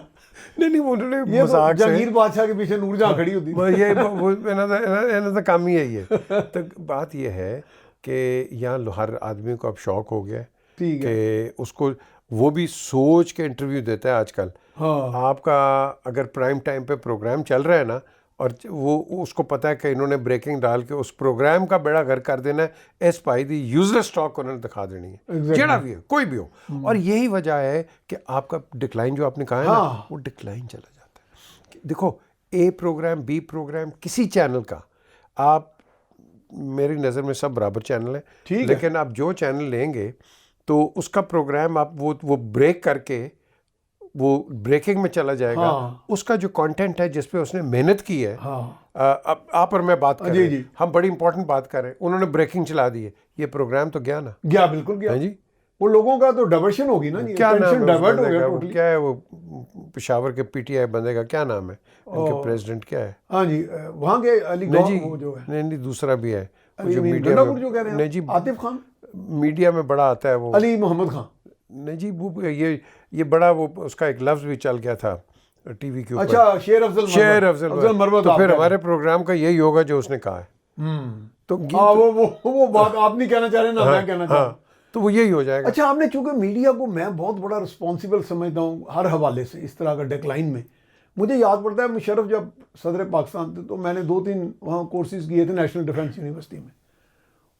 نہیں انہوں نے یہ تو مذاق سے جہانگیر بادشاہ کے پیچھے نور جہاں کھڑی ہوتی تھی. یہ انہاں دا کام ہی یہی ہے. تو بات یہ ہے کہ یہاں ہر آدمی کو اب شوق ہو گیا ہے کہ اس کو وہ بھی سوچ کے انٹرویو دیتا ہے آج کل. آپ کا اگر پرائم ٹائم پہ پروگرام چل رہا ہے نا, اور وہ اس کو پتہ ہے کہ انہوں نے بریکنگ ڈال کے اس پروگرام کا بیڑا گھر کر دینا ہے, اس پائی دی یوزلیس اسٹاک انہوں نے دکھا دینی ہے, جڑا بھی ہے کوئی بھی ہو. اور یہی وجہ ہے کہ آپ کا ڈکلائن جو آپ نے کہا ہے نا, وہ ڈکلائن چلا جاتا ہے. دیکھو اے پروگرام بی پروگرام کسی چینل کا, آپ میری نظر میں سب برابر چینل ہیں, لیکن آپ جو چینل لیں گے تو اس کا پروگرام آپ وہ بریک کر کے وہ بریکنگ میں چلا جائے گا. اس کا جو کانٹینٹ ہے جس پہ اس نے محنت کی ہے, آپ اور میں بات کر رہے ہیں, ہم بڑی امپورٹنٹ بات کر رہے ہیں, انہوں نے بریکنگ چلا دی ہے, یہ پروگرام تو گیا نا, گیا بالکل گیا جی. وہ لوگوں کا تو ڈائیورشن ہوگی نا, کیا نام ہے ٹوٹلی. کیا ہے وہ پشاور کے پی ٹی آئی بندے کا کیا نام ہے, ان کے پریزیڈنٹ کیا ہے؟ ہاں جی وہاں کے علی گڑھ جو ہے, نہیں دوسرا بھی ہے جو میڈیا میں جی عاطف خان, میڈیا میں بڑا آتا ہے وہ علی محمد خان. نہیں جی وہ یہ بڑا وہ اس کا ایک لفظ بھی چل گیا تھا ٹی وی کے اوپر. اچھا شیر افضل مروت. تو پھر ہمارے پروگرام کا یہی ہوگا جو اس نے کہا ہے. تو وہ بات آپ نہیں کہنا چاہ رہے نا میں کہنا چاہ رہا ہوں, تو وہ یہی ہو جائے گا. اچھا آپ نے چونکہ میڈیا کو میں بہت بڑا رسپانسبل سمجھتا ہوں ہر حوالے سے, اس طرح کا ڈیکلائن میں مجھے یاد پڑتا ہے مشرف جب صدر پاکستان تھے تو میں نے 2-3 وہاں کورسز کیے تھے نیشنل ڈیفنس یونیورسٹی میں.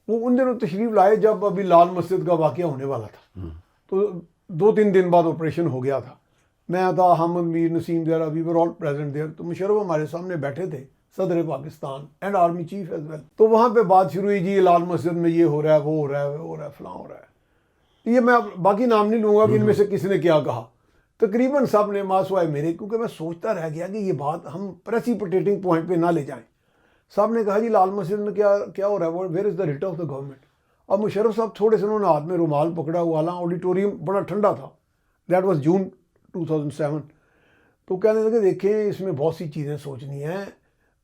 وہ ان دنوں تشریف لائے جب ابھی لال مسجد کا واقعہ ہونے والا تھا, تو 2-3 دن بعد آپریشن ہو گیا تھا. میں تھا, Hamid Mir, Naseem Dera, we were all present there. تو مشرف ہمارے سامنے بیٹھے تھے, صدر Pakistan and army chief as well. تو وہاں پہ بات شروع ہوئی, جی لال مسجد میں یہ ہو رہا ہے, وہ ہو رہا ہے, وہ ہو رہا ہے, فلاں ہو رہا ہے. یہ میں باقی نام نہیں لوں گا کہ ان میں سے کس نے کیا کہا. تقریباً سب نے ماسوائے میرے, کیونکہ میں سوچتا رہ گیا کہ یہ بات ہم پریسیپیٹیٹنگ پوائنٹ پہ نہ لے جائیں. صاحب نے کہا جی لال مسجد میں کیا ہو رہا ہے, where is the rate of the government. اب مشرف صاحب تھوڑے سے انہوں نے ہاتھ میں رومال پکڑا ہوا, حالانکہ آڈیٹوریم بڑا ٹھنڈا تھا, دیٹ واز جون 2007. تو کہنے لگے دیکھیں اس میں بہت سی چیزیں سوچنی ہیں,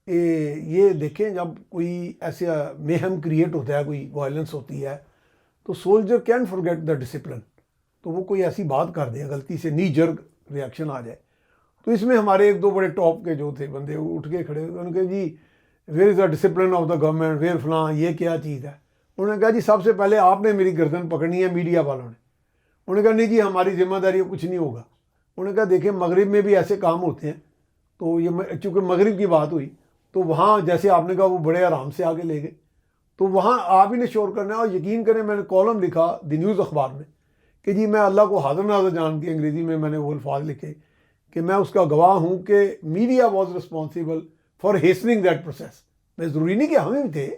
یہ دیکھیں جب کوئی ایسا میہم کریٹ ہوتا ہے, کوئی وائلنس ہوتی ہے, تو soldier can forget the discipline. تو وہ کوئی ایسی بات کر دیں غلطی سے, نی جرگ ریاکشن آ جائے. تو اس میں ہمارے 1-2 بڑے ٹاپ کے جو تھے بندے اٹھ کے کھڑے ہوئے, انہوں نے کہا جی where is the discipline of the government, where فلاں, یہ کیا چیز ہے. انہوں نے کہا جی سب سے پہلے آپ نے میری گردن پکڑنی ہے میڈیا والوں نے. انہوں نے کہا نہیں جی ہماری ذمہ داری کچھ نہیں ہوگا. انہوں نے کہا دیکھیں مغرب میں بھی ایسے کام ہوتے ہیں, تو یہ چونکہ مغرب کی بات ہوئی تو وہاں جیسے آپ نے کہا وہ بڑے آرام سے آگے لے گئے, تو وہاں آپ ہی نے شور کرنا ہے. اور یقین کریں میں نے کالم لکھا دی نیوز اخبار میں کہ جی میں اللہ کو حاضر ناظر جان کے, انگریزی میں نے وہ الفاظ لکھے کہ میں اس کا گواہ ہوں کہ media was responsible for hastening that process. میں ضروری نہیں کہ ہمیں بھی تھے,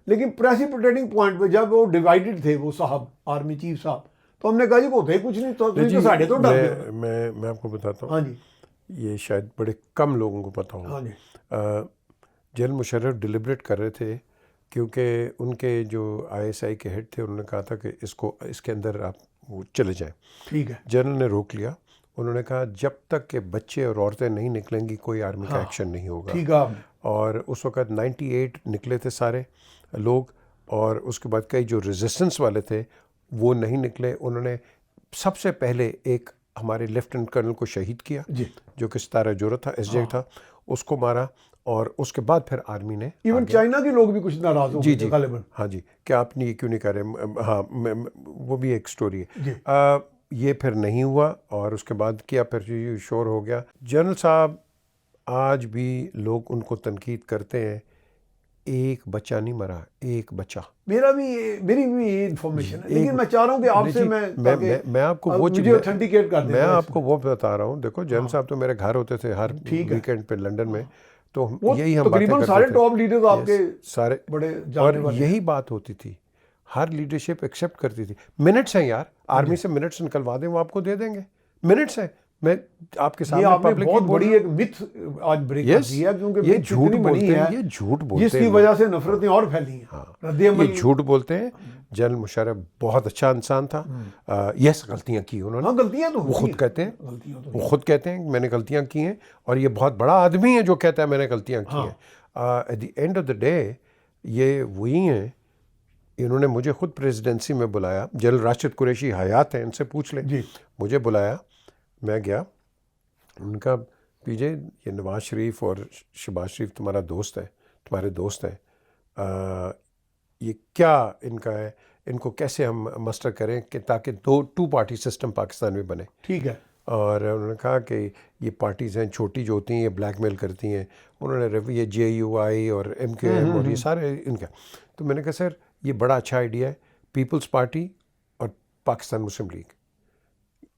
لیکن پریسیپیٹیٹنگ پوائنٹ پہ جب وہ ڈیوائیڈڈ تھے وہ صاحب آرمی چیف صاحب, تو ہم نے کہا جی وہ ہوتے کچھ نہیں, تو ساڑھے تو ڈر گئے. میں آپ کو بتاتا ہوں, ہاں جی یہ شاید بڑے کم لوگوں کو پتہ ہوگا. ہاں جی جنرل مشرف ڈیلیبریٹ کر رہے تھے, کیونکہ ان کے جو ISI کے ہیڈ تھے انہوں نے کہا تھا کہ اس کے اندر آپ وہ چلے جائیں. ٹھیک ہے. جنرل نے روک لیا. انہوں نے کہا جب تک کہ بچے اور عورتیں نہیں نکلیں گی کوئی آرمی کا ایکشن نہیں ہوگا. ٹھیک ہے. اور اس وقت 98 نکلے تھے سارے لوگ, اور اس کے بعد کئی جو ریزسٹنس والے تھے وہ نہیں نکلے. انہوں نے سب سے پہلے ایک ہمارے لیفٹنٹ کرنل کو شہید کیا جو کہ ستارہ جورت تھا, SJ تھا, اس کو مارا. اور اس کے بعد پھر آرمی نے, ایون چائنا کے لوگ بھی کچھ ناراض ہو گئے غالباً. ہاں جی, کہ آپ نے یہ کیوں نہیں کر رہے. ہاں وہ بھی ایک سٹوری ہے. یہ پھر نہیں ہوا, اور اس کے بعد کیا پھر یہ شور ہو گیا. جنرل صاحب آج بھی لوگ ان کو تنقید کرتے ہیں, ایک بچہ نہیں مرا, ایک بچہ. میری بھی یہ انفارمیشن ہے, لیکن میں چاہ رہا ہوں کہ آپ سے میں آپ کو وہ مجھے اوتھینٹیکیٹ کر دیں. میں آپ کو وہ بتا رہا ہوں. دیکھو جنرل صاحب تو میرے گھر ہوتے تھے ہر ویکینڈ پہ لنڈن میں, تو یہی ہم باتیں کرتے تھے. سارے ٹاپ لیڈرز آپ کے سارے بڑے اور یہی بات ہوتی تھی, ہر لیڈرشپ ایکسیپٹ کرتی تھی. منٹس ہیں یار, آرمی سے منٹس نکلوا دیں وہ آپ کو دے دیں گے. منٹس ہیں, میں آپ کے یہ سامنے آپ نے پبلک بہت بڑی ایک متھ آج بریک کر دی ہے، کیونکہ یہ myth جھوٹ اتنی بنی بولتے ہیں، ہے یہ جھوٹ بولتے جس کی ہیں، وجہ سے نفرتیں اور پھیلی ہیں. رد عمل یہ جھوٹ بولتے ہیں. جنرل مشرف بہت اچھا انسان تھا. یس غلطیاں کی انہوں نے، ہاں غلطیاں تو وہ خود ہوتی کہتے ہیں، غلطیاں تو وہ خود کہتے ہیں کہ میں نے غلطیاں کی ہیں، اور یہ بہت بڑا آدمی ہے جو کہتا ہے میں نے غلطیاں کی ہیں. At the end of the day یہ وہی ہیں. انہوں نے مجھے خود پریزیڈنسی میں بلایا، جنرل راشد قریشی حیات ہیں، ان سے پوچھ لیں. جی مجھے بلایا، میں گیا. ان کا پی جے یہ نواز شریف اور شہباز شریف تمہارا دوست ہے، تمہارے دوست ہیں، یہ کیا ان کا ہے، ان کو کیسے ہم مسٹر کریں کہ تاکہ ٹو پارٹی سسٹم پاکستان میں بنے. ٹھیک ہے. اور انہوں نے کہا کہ یہ پارٹیز ہیں چھوٹی جو ہوتی ہیں یہ بلیک میل کرتی ہیں. انہوں نے یہ جے یو آئی اور ایم کیو ایم اور یہ سارے ان کا. تو میں نے کہا سر یہ بڑا اچھا آئیڈیا ہے، پیپلز پارٹی اور پاکستان مسلم لیگ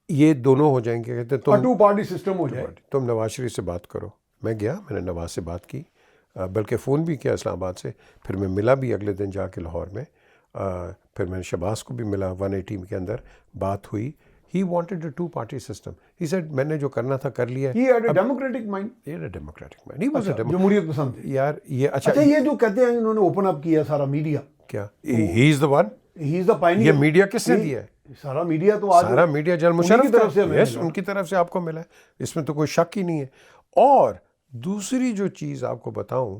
یہ دونوں ہو جائیں گے. کہتے ہیں تم ٹو پارٹی سسٹم ہو جائے. تم نواز شریف سے بات کرو. میں گیا، میں نے نواز سے بات کی، بلکہ فون بھی کیا اسلام آباد سے. پھر میں ملا بھی اگلے دن جا کے لاہور میں. پھر میں نے شہباز کو بھی ملا، 180 کے اندر بات ہوئی. He wanted a two-party system. He said میں نے جو کرنا تھا کر لیا. He had a democratic mind. He had a democratic mind. He was a democratic. جمہوریت پسند تھے. یار یہ اچھا یہ جو کہتے ہیں انہوں نے اوپن اپ کیا سارا میڈیا، کیا he is the one. He is the pioneer. یہ میڈیا کس نے دیا ہے؟ سارا میڈیا تو آج سارا میڈیا جنرل مشرف کی طرف سے ہمیں یس ان کی طرف سے آپ کو ملا ہے، اس میں تو کوئی شک ہی نہیں ہے. اور دوسری جو چیز آپ کو بتاؤں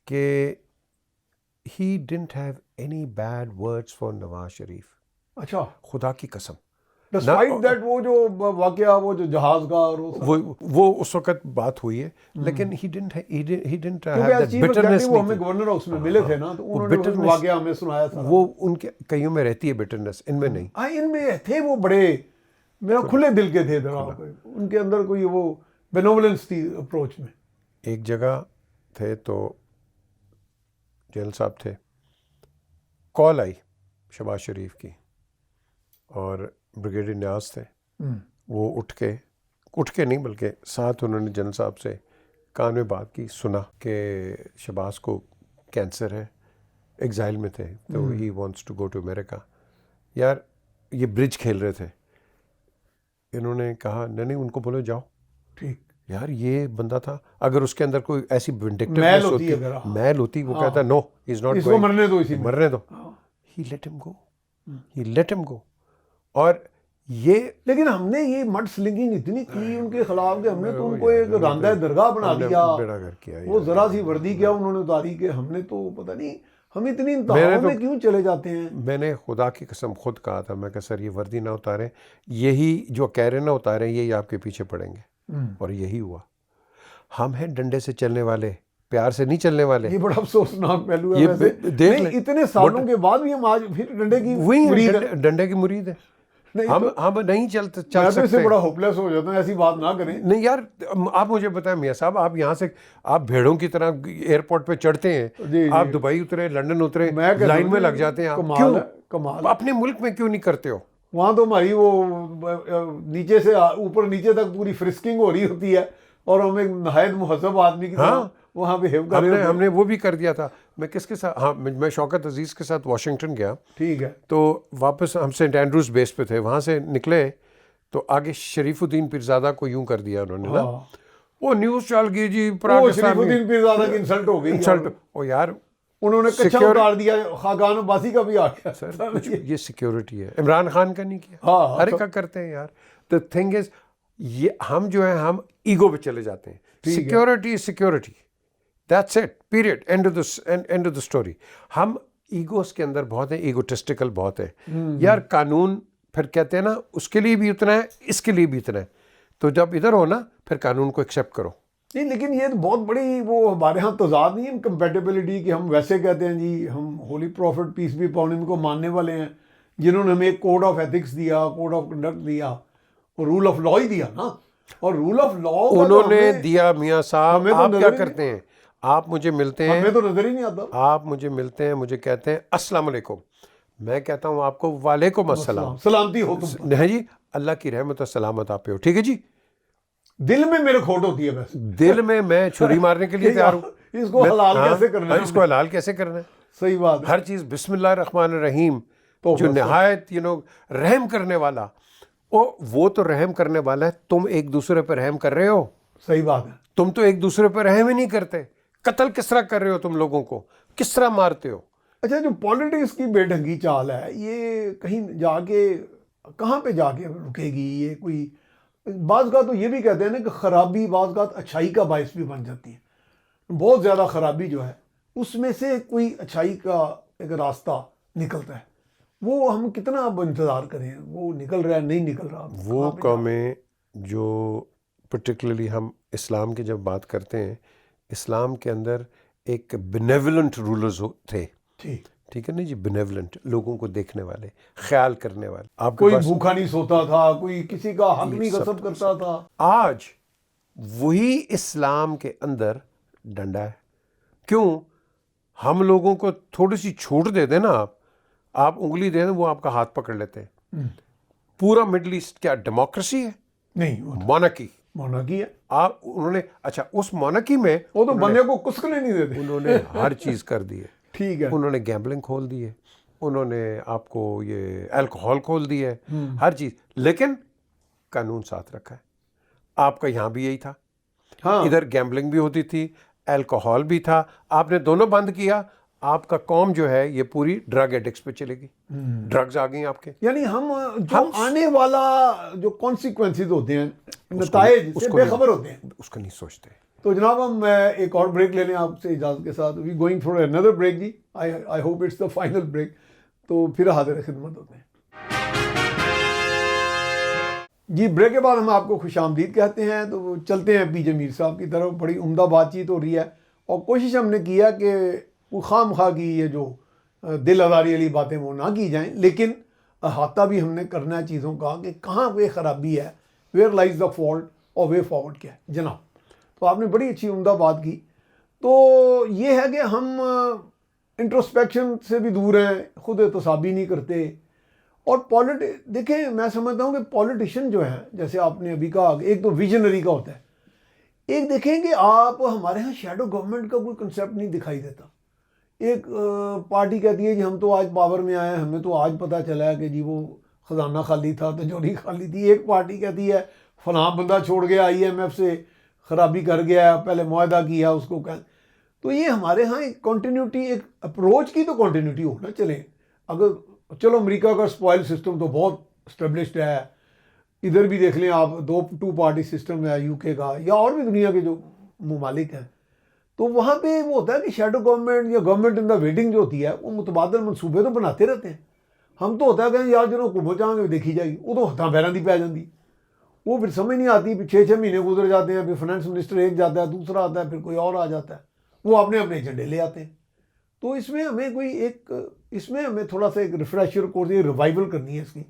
کہ he didn't have any bad words for Nawaz Sharif. اچھا خدا کی قسم. ڈسپائٹ دیٹ وہ جو واقعہ وہ جو جہاز کا اور وہ اس وقت بات ہوئی ہے، لیکن he didn't have that chief bitterness. وہ ہمیں گورنر ہاؤس میں ملے تھے نا، تو انہوں نے واقعہ ہمیں سنایا تھا. وہ ان کے کئیوں میں رہتی ہے bitterness، ان میں نہیں. ان میں تھے وہ بڑے میرا کھلے دل کے تھے، ان کے اندر کوئی وہ بینوولنس تھی اپروچ میں. ایک جگہ تھے تو جیل صاحب تھے، کال آئی شہباز شریف کی اور بریگیڈیئر نیاز تھے. وہ اٹھ کے نہیں بلکہ ساتھ انہوں نے جنرل صاحب سے کان میں بات کی، سنا کہ شہباز کو کینسر ہے، ایگزائل میں تھے، تو he wants to go to America. یار یہ برج کھیل رہے تھے، انہوں نے کہا نہیں ان کو بولو جاؤ. ٹھیک یار یہ بندہ تھا، اگر اس کے اندر کوئی ایسی میل ہوتی وہ کہتا نو ہی از ناٹ گوئنگ، مرنے دو. ہی لیٹ ہم گو. اور یہ لیکن ہم نے یہ مڈ سلنگنگ اتنی کی ان کے خلاف کہ ہم نے تو ان کو ایک راندہ درگاہ بنا دیا. وہ ذرا سی وردی کیا انہوں نے اتاری کہ ہم نے تو پتہ نہیں ہم اتنی انتہاؤں میں کیوں چلے جاتے ہیں. میں نے خدا کی قسم خود کہا تھا، میں کہ سر یہ وردی نہ اتاریں، یہی جو کہہ رہے نہ اتاریں یہی آپ کے پیچھے پڑیں گے. اور یہی ہوا. ہم ہیں ڈنڈے سے چلنے والے، پیار سے نہیں چلنے والے. یہ بڑا افسوسناک پہلو ہے. اتنے سالوں کے بعد بھی ہم آج پھر ڈنڈے کی مرید ہیں. ہم نہیں چل سکتے. میں بڑا ہوپلیس ہو جاتا ہوں، ایسی بات نہ کریں. نہیں یار آپ مجھے بتائیں میاں صاحب، آپ یہاں سے آپ بھیڑوں کی طرح ایئرپورٹ پہ چڑھتے ہیں، آپ دبئی اترے، لندن اترے، لائن میں لگ جاتے ہیں. کیوں اپنے ملک میں کیوں نہیں کرتے ہو؟ وہاں تو ہماری وہ نیچے سے اوپر نیچے تک پوری فرسکنگ ہو رہی ہوتی ہے، اور ہم ایک نہایت مہذب آدمی کی طرح وہاں پہ ہم نے وہ بھی کر دیا تھا. میں کس کے ساتھ، ہاں میں شوکت عزیز کے ساتھ واشنگٹن گیا. ٹھیک ہے. تو واپس ہم سینٹ اینڈروز بیس پہ تھے، وہاں سے نکلے تو آگے شریف الدین پیرزادہ کو یوں کر دیا انہوں نے نا، وہ نیوز چل گئی جی شریف الدین پیرزادہ کی انسلٹ ہو گئی. انسلٹ او یار انہوں نے کچھا اتار دیا. خاقان عباسی کا بھی آ گیا. سر یہ سیکیورٹی ہے، عمران خان کا نہیں کیا، ہر ایک کا کرتے ہیں یار. دا تھنگ از یہ ہم جو ہے ہم ایگو پہ چلے جاتے ہیں. Security that's it period, and of the story. ہم ایگوز کے اندر بہت ہیں، ایگوٹسٹیکل بہت ہے یار. قانون پھر کہتے ہیں نا اس کے لیے بھی اتنا ہے، اس کے لیے بھی اتنا ہے. تو جب ادھر ہو نا پھر قانون کو ایکسیپٹ کرو. نہیں لیکن یہ بہت بڑی وہ ہمارے ہاں تضاد نہیں ہے کمپیٹیبلٹی کہ ہم ویسے کہتے ہیں جی ہم ہولی پروفٹ پیس بھی اپون ہم کو ماننے والے ہیں، جنہوں نے ہمیں ایک کوڈ آف ایتھکس دیا، کوڈ آف کنڈکٹ دیا، اور رول آف لا ہی دیا نا. اور رول آف لا انہوں نے دیا. میاں صاحب آپ کیا کرتے ہیں؟ آپ مجھے ملتے ہیں، ہمیں تو نظر ہی نہیں آتا. آپ مجھے ملتے ہیں، مجھے کہتے ہیں السلام علیکم، میں کہتا ہوں آپ کو وعلیکم السلام، سلامتی ہو تم. نہیں جی اللہ کی رحمت و سلامت آپ پہ ہو. ٹھیک ہے جی. دل میں میرے کھوٹ ہوتی ہے، بس دل میں چھری مارنے کے لیے تیار ہوں. اس کو حلال کیسے کرنا ہے؟ اس کو حلال کیسے کرنا ہے؟ صحیح بات ہے. ہر چیز بسم اللہ الرحمن الرحیم، جو نہایت رحم کرنے والا. وہ تو رحم کرنے والا ہے, تم ایک دوسرے پہ رحم کر رہے ہو؟ صحیح بات ہے. تم تو ایک دوسرے پہ رحم ہی نہیں کرتے. قتل کس طرح کر رہے ہو تم لوگوں کو, کس طرح مارتے ہو؟ اچھا, جو پالیٹکس کی بے ڈھنگی چال ہے یہ کہیں جا کے کہاں پہ جا کے رکے گی؟ یہ کوئی بعض کا تو یہ بھی کہتے ہیں نا کہ خرابی بعض کا اچھائی کا باعث بھی بن جاتی ہے. بہت زیادہ خرابی جو ہے اس میں سے کوئی اچھائی کا ایک راستہ نکلتا ہے. وہ ہم کتنا اب انتظار کریں, وہ نکل رہا ہے نہیں نکل رہا؟ وہ قومیں جو پرٹیکولرلی ہم اسلام کی جب بات کرتے ہیں, اسلام کے اندر ایک بینیولنٹ رولرز تھے, ٹھیک ہے نا جی, بینیولنٹ, لوگوں کو دیکھنے والے, خیال کرنے والے. آپ کوئی بھوکا نہیں سوتا تھا, کوئی کسی کا حق نہیں غصب کرتا تھا. آج وہی اسلام کے اندر ڈنڈا ہے. کیوں؟ ہم لوگوں کو تھوڑی سی چھوٹ دے دیں نا, آپ انگلی دے دیں, وہ آپ کا ہاتھ پکڑ لیتے ہیں. پورا مڈل ایسٹ کیا ڈیموکریسی ہے؟ نہیں, مونارکی ہے. آپ انہوں نے, اچھا اس مونارکی میں وہ تو بندے کو کسکنے نہیں دیتے. انہوں نے ہر چیز کر دی ہے. ٹھیک ہے, انہوں نے گیمبلنگ کھول دی ہے, انہوں نے آپ کو یہ الکوہول کھول دی ہے, ہر چیز, لیکن قانون ساتھ رکھا ہے. آپ کا یہاں بھی یہی تھا, ادھر گیمبلنگ بھی ہوتی تھی, الکوہول بھی تھا, آپ نے دونوں بند کیا. آپ کا قوم جو ہے یہ پوری ڈرگ ایڈکٹس پہ چلے گی, ڈرگز آ گئی آپ کے. یعنی ہم جو آنے والا جو کانسیکوینسز ہوتے ہیں, نتائج سے بے خبر ہوتے ہیں, اس کا نہیں سوچتے. تو جناب ہم ایک اور بریک لے لیں آپ سے اجازت کے ساتھ. We going for another break جی. I hope it's the final break. تو پھر حاضر خدمت ہوتے ہیں جی. بریک کے بعد ہم آپ کو خوش آمدید کہتے ہیں. تو چلتے ہیں پی جے میر صاحب کی طرف. بڑی عمدہ بات چیت ہو رہی ہے اور کوشش ہم نے کیا کہ وہ خام خواہ کی یہ جو دل آزاری والی باتیں وہ نہ کی جائیں, لیکن احاطہ بھی ہم نے کرنا ہے چیزوں کا کہ کہاں وہ خرابی ہے, ویئر لائز دا فالٹ اور وے فارورڈ کیا ہے جناب. تو آپ نے بڑی اچھی عمدہ بات کی. تو یہ ہے کہ ہم انٹروسپیکشن سے بھی دور ہیں, خود احتسابی نہیں کرتے. اور دیکھیں, میں سمجھتا ہوں کہ پولیٹیشین جو ہیں, جیسے آپ نے ابھی کہا, ایک تو ویژنری کا ہوتا ہے, ایک دیکھیں کہ آپ ہمارے ہاں شیڈو گورنمنٹ کا کوئی کنسیپٹ نہیں دکھائی دیتا. ایک پارٹی کہتی ہے جی ہم تو آج پاور میں آئے ہیں, ہمیں تو آج پتہ چلا ہے کہ جی وہ خزانہ خالی تھا, تجوری خالی تھی. ایک پارٹی کہتی ہے فلاں بندہ چھوڑ گیا IMF سے, خرابی کر گیا, پہلے معاہدہ کیا اس کو. تو یہ ہمارے ہاں ایک کنٹینیوٹی, ایک اپروچ کی تو کنٹینیوٹی ہونا چلیں. اگر چلو امریکہ کا اسپوائل سسٹم تو بہت اسٹیبلشڈ ہے, ادھر بھی دیکھ لیں آپ, 2 پارٹی سسٹم ہے UK کا, یا اور بھی دنیا کے جو ممالک ہیں. تو وہاں پہ وہ ہوتا ہے کہ شیڈو گورنمنٹ یا گورنمنٹ ان دا ویٹنگ جو ہوتی ہے, وہ متبادل منصوبے تو بناتے رہتے ہیں. ہم تو ہوتا ہے کہ یار جنہوں حکومت چاہیں گے دیکھی جائے گی, وہ تو ہتھاں پیراں دی پی جاندی. وہ پھر سمجھ نہیں آتی, پھر 6 مہینے گزر جاتے ہیں, پھر فائنانس منسٹر ایک جاتا ہے, دوسرا آتا ہے, پھر کوئی اور آ جاتا ہے, وہ اپنے اپنے ایجنڈے لے آتے ہیں. تو اس میں ہمیں تھوڑا سا ایک ریفریشر کورس, یہ ریوائول کرنی ہے, اس کی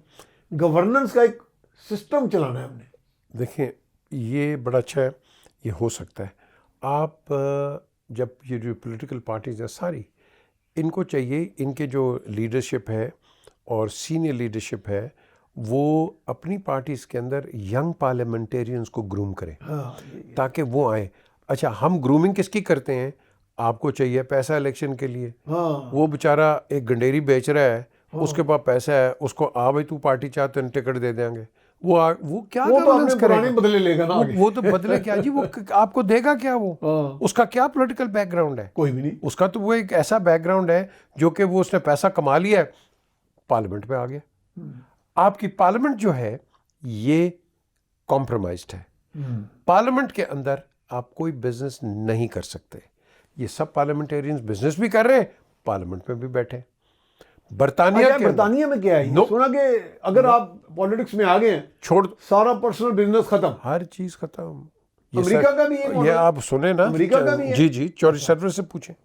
گورننس کا ایک سسٹم چلانا ہے ہم نے. دیکھیں یہ بڑا اچھا ہے, یہ ہو سکتا ہے. آپ جب یہ جو پولیٹیکل پارٹیز ہیں ساری, ان کو چاہیے, ان کے جو لیڈرشپ ہے اور سینئر لیڈرشپ ہے, وہ اپنی پارٹیز کے اندر ینگ پارلیمنٹیرینز کو گروم کریں تاکہ وہ آئیں. اچھا, ہم گرومنگ کس کی کرتے ہیں؟ آپ کو چاہیے پیسہ الیکشن کے لیے, وہ بیچارہ ایک گنڈیری بیچ رہا ہے, اس کے پاس پیسہ ہے, اس کو بھائی تو پارٹی چاہتے ہیں ٹکٹ دے دیں گے, وہ کیا بدلے لے گا نا, وہ تو بدلے کیا جی, وہ آپ کو دے گا کیا؟ وہ اس کا کیا پولیٹیکل بیک گراؤنڈ ہے؟ کوئی بھی نہیں. اس کا تو وہ ایک ایسا بیک گراؤنڈ ہے جو کہ وہ اس نے پیسہ کما لیا ہے, پارلیمنٹ پہ آ گیا. آپ کی پارلیمنٹ جو ہے یہ کمپرومائزڈ ہے. پارلیمنٹ کے اندر آپ کوئی بزنس نہیں کر سکتے. یہ سب پارلیمنٹیرینز بزنس بھی کر رہے ہیں, پارلیمنٹ میں بھی بیٹھے. برطانیہ میں کیا ہے, سنا کہ اگر آپ پالیٹکس میں آ گئے ہیں, چھوڑ سارا پرسنل بزنس ختم, ہر چیز ختم. امریکہ کا بھی یہ آپ سنیں نا, امریکہ کا بھی ہے. جی جی, چوری سرور سے پوچھیں.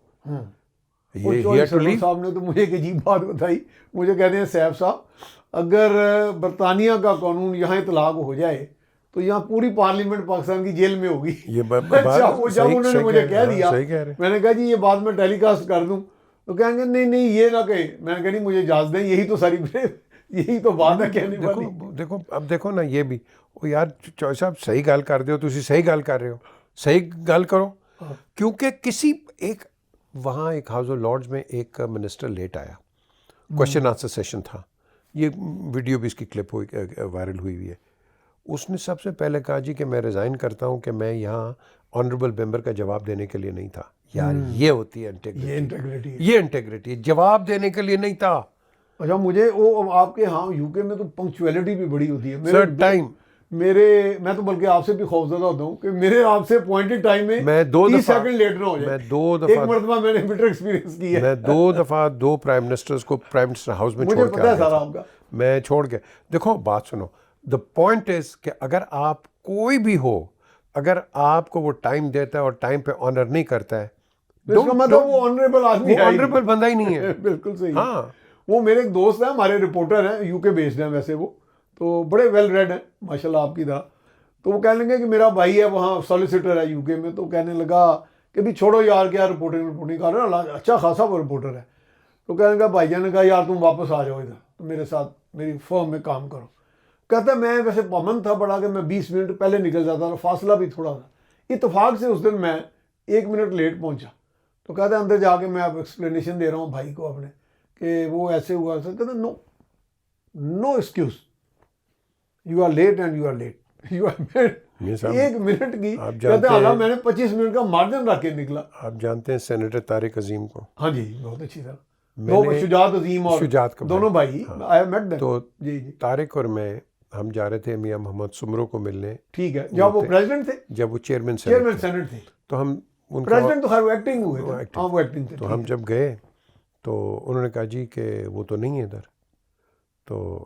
چوری سرور صاحب نے تو مجھے ایک عجیب بات بتائی. مجھے کہتے ہیں سیف صاحب, اگر برطانیہ کا قانون یہاں اطلاق ہو جائے تو یہاں پوری پارلیمنٹ پاکستان کی جیل میں ہوگی. جب انہوں نے مجھے کہہ دیا, میں نے کہا جی یہ بات میں ٹیلی کاسٹ کر دوں, تو کہیں گے نہیں یہ نہ کہیں. میں نے کہا نہیں, مجھے اجازت دیں, یہی تو بات ہے کہنے والی. دیکھو اب دیکھو نا, یہ بھی یار چوہے صاحب صحیح گل کر دے ہو, تسی صحیح گل کر رہے ہو, صحیح گل کرو. کیونکہ کسی ایک وہاں ایک ہاؤس آف لارڈز میں ایک منسٹر لیٹ آیا, کوشچن آنسر سیشن تھا, یہ ویڈیو بھی اس کی کلپ وائرل ہوئی ہے. اس نے سب سے پہلے کہا جی کہ میں ریزائن کرتا ہوں کہ میں یہاں آنریبل ممبر کا جواب دینے کے لیے نہیں تھا. یار یہ ہوتی ہے انٹیگریٹی, یہ انٹیگریٹی, جواب دینے کے لیے نہیں تھا. اچھا مجھے وہ آپ کے ہاں یو کے میں تو پنکچویلٹی بھی بڑی ہوتی ہے. سر ٹائم میں تو بلکہ آپ سے بھی خوفزدہ ہوتا ہوں کہ میرے آپ سے اپوائنٹڈ ٹائم میں 30 سیکنڈ لیٹ نہ ہو جائے. میں 2 دفعہ ایک مرتبہ میں نے بٹر ایکسپیرینس کی ہے. میں 2 دفعہ 2 پرائم منسٹرز کو پرائم منسٹر ہاؤس میں چھوڑ کے مجھے پتا ہے سارا آپ کا. میں چھوڑ کے دیکھو بات سنو. دا پوائنٹ از کہ اگر آپ کوئی بھی ہو, اگر آپ کو وہ ٹائم دیتا ہے اور ٹائم پہ آنر نہیں کرتا ہے, اس کا مطلب وہ آنریبل آدمی ہے, آنریبل بندہ ہی نہیں ہے. بالکل صحیح. ہاں وہ میرے ایک دوست ہیں, ہمارے رپورٹر ہیں, یو کے بیسڈ ہیں ویسے, وہ تو بڑے ویل ریڈ ہیں ماشاء اللہ آپ کی طرح. تو وہ کہنے لگے کہ میرا بھائی ہے وہاں سالیسیٹر ہے یو کے میں, تو کہنے لگا کہ بھی چھوڑو یار کیا رپورٹنگ کر رہے ہیں, اچھا خاصا وہ رپورٹر ہے. تو کہنے لگا بھائی جان نے کہا یار تم واپس آ جاؤ ادھر, تو میرے ساتھ میری فرم میں کام کرو. کہتا میں ویسے پابند تھا بڑا کہ میں 20 منٹ پہلے نکل جاتا تھا, فاصلہ بھی تھوڑا تھا. اتفاق سے اس دن میں 1 منٹ لیٹ پہنچا. تو کہتا اندر جا کے میں اب ایکسپلینیشن دے رہا ہوں بھائی کو اپنے کہ وہ ایسے ہوا. کہتا no excuse, you are late and you are late, you are 1 minute کی. کہتے ہیں میں نے 25 منٹ کا مارجن رکھ کے نکلا. آپ جانتے ہیں سینیٹر طارق عظیم کو؟ ہاں جی بہت اچھی طرح. شجاعت عظیم اور دونوں بھائی آئی میٹ دیم. تو جی جی طارق اور میں ہم جا رہے تھے میاں محمد سمرو کو ملنے. ٹھیک ہے, جب وہ پریزیڈنٹ تھے, جب وہ چیئرمین سینٹ تھے, تو ہم ان پریزیڈنٹ تو خیر وہ ایکٹنگ ہوئے تھے. ہاں وہ ایکٹنگ تھے. تو ہم جب گئے تو انہوں نے کہا جی کہ وہ تو نہیں ہے ادھر. تو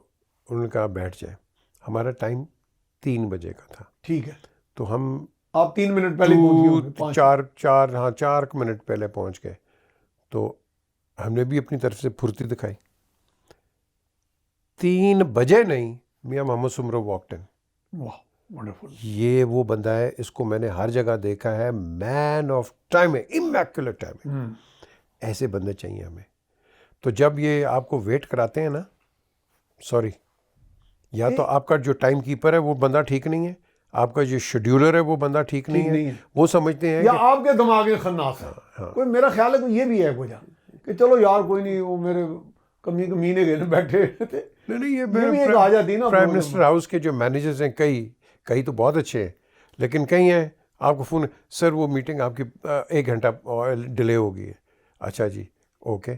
انہوں نے کہا بیٹھ جائے. ہمارا ٹائم 3 بجے کا تھا. ٹھیک ہے. تو ہم آپ 3 منٹ پہلے پہنچ گئے. 4 منٹ پہلے پہنچ گئے. تو ہم نے بھی اپنی طرف سے پھرتی دکھائی. 3 بجے نہیں, میاں محمد سمرو واکڈ ان. واہ ونڈرفل. یہ وہ بندہ ہے, اس کو میں نے ہر جگہ دیکھا ہے, مین آف ٹائم ہے, امیکولیٹ ٹائم ہے. ایسے بندے چاہیے ہمیں. تو جب یہ آپ کو ویٹ کراتے ہیں نا, سوری, یا تو آپ کا جو ٹائم کیپر ہے وہ بندہ ٹھیک نہیں ہے, آپ کا جو شیڈیولر ہے وہ بندہ ٹھیک نہیں ہے. وہ سمجھتے ہیں یا آپ کے دماغ میں خناس ہے کوئی. میرا خیال ہے کہ یہ بھی ہے وجہ کہ چلو یار کوئی نہیں, وہ میرے کمینے گئے بیٹھے تھے. نہیں, یہ آ جاتی نا پرائم منسٹر ہاؤس کے جو مینیجرز ہیں, کئی تو بہت اچھے ہیں, لیکن کئی ہیں آپ کو فون, سر وہ میٹنگ آپ کی 1 گھنٹہ ڈیلے ہو گئی ہے. اچھا جی اوکے.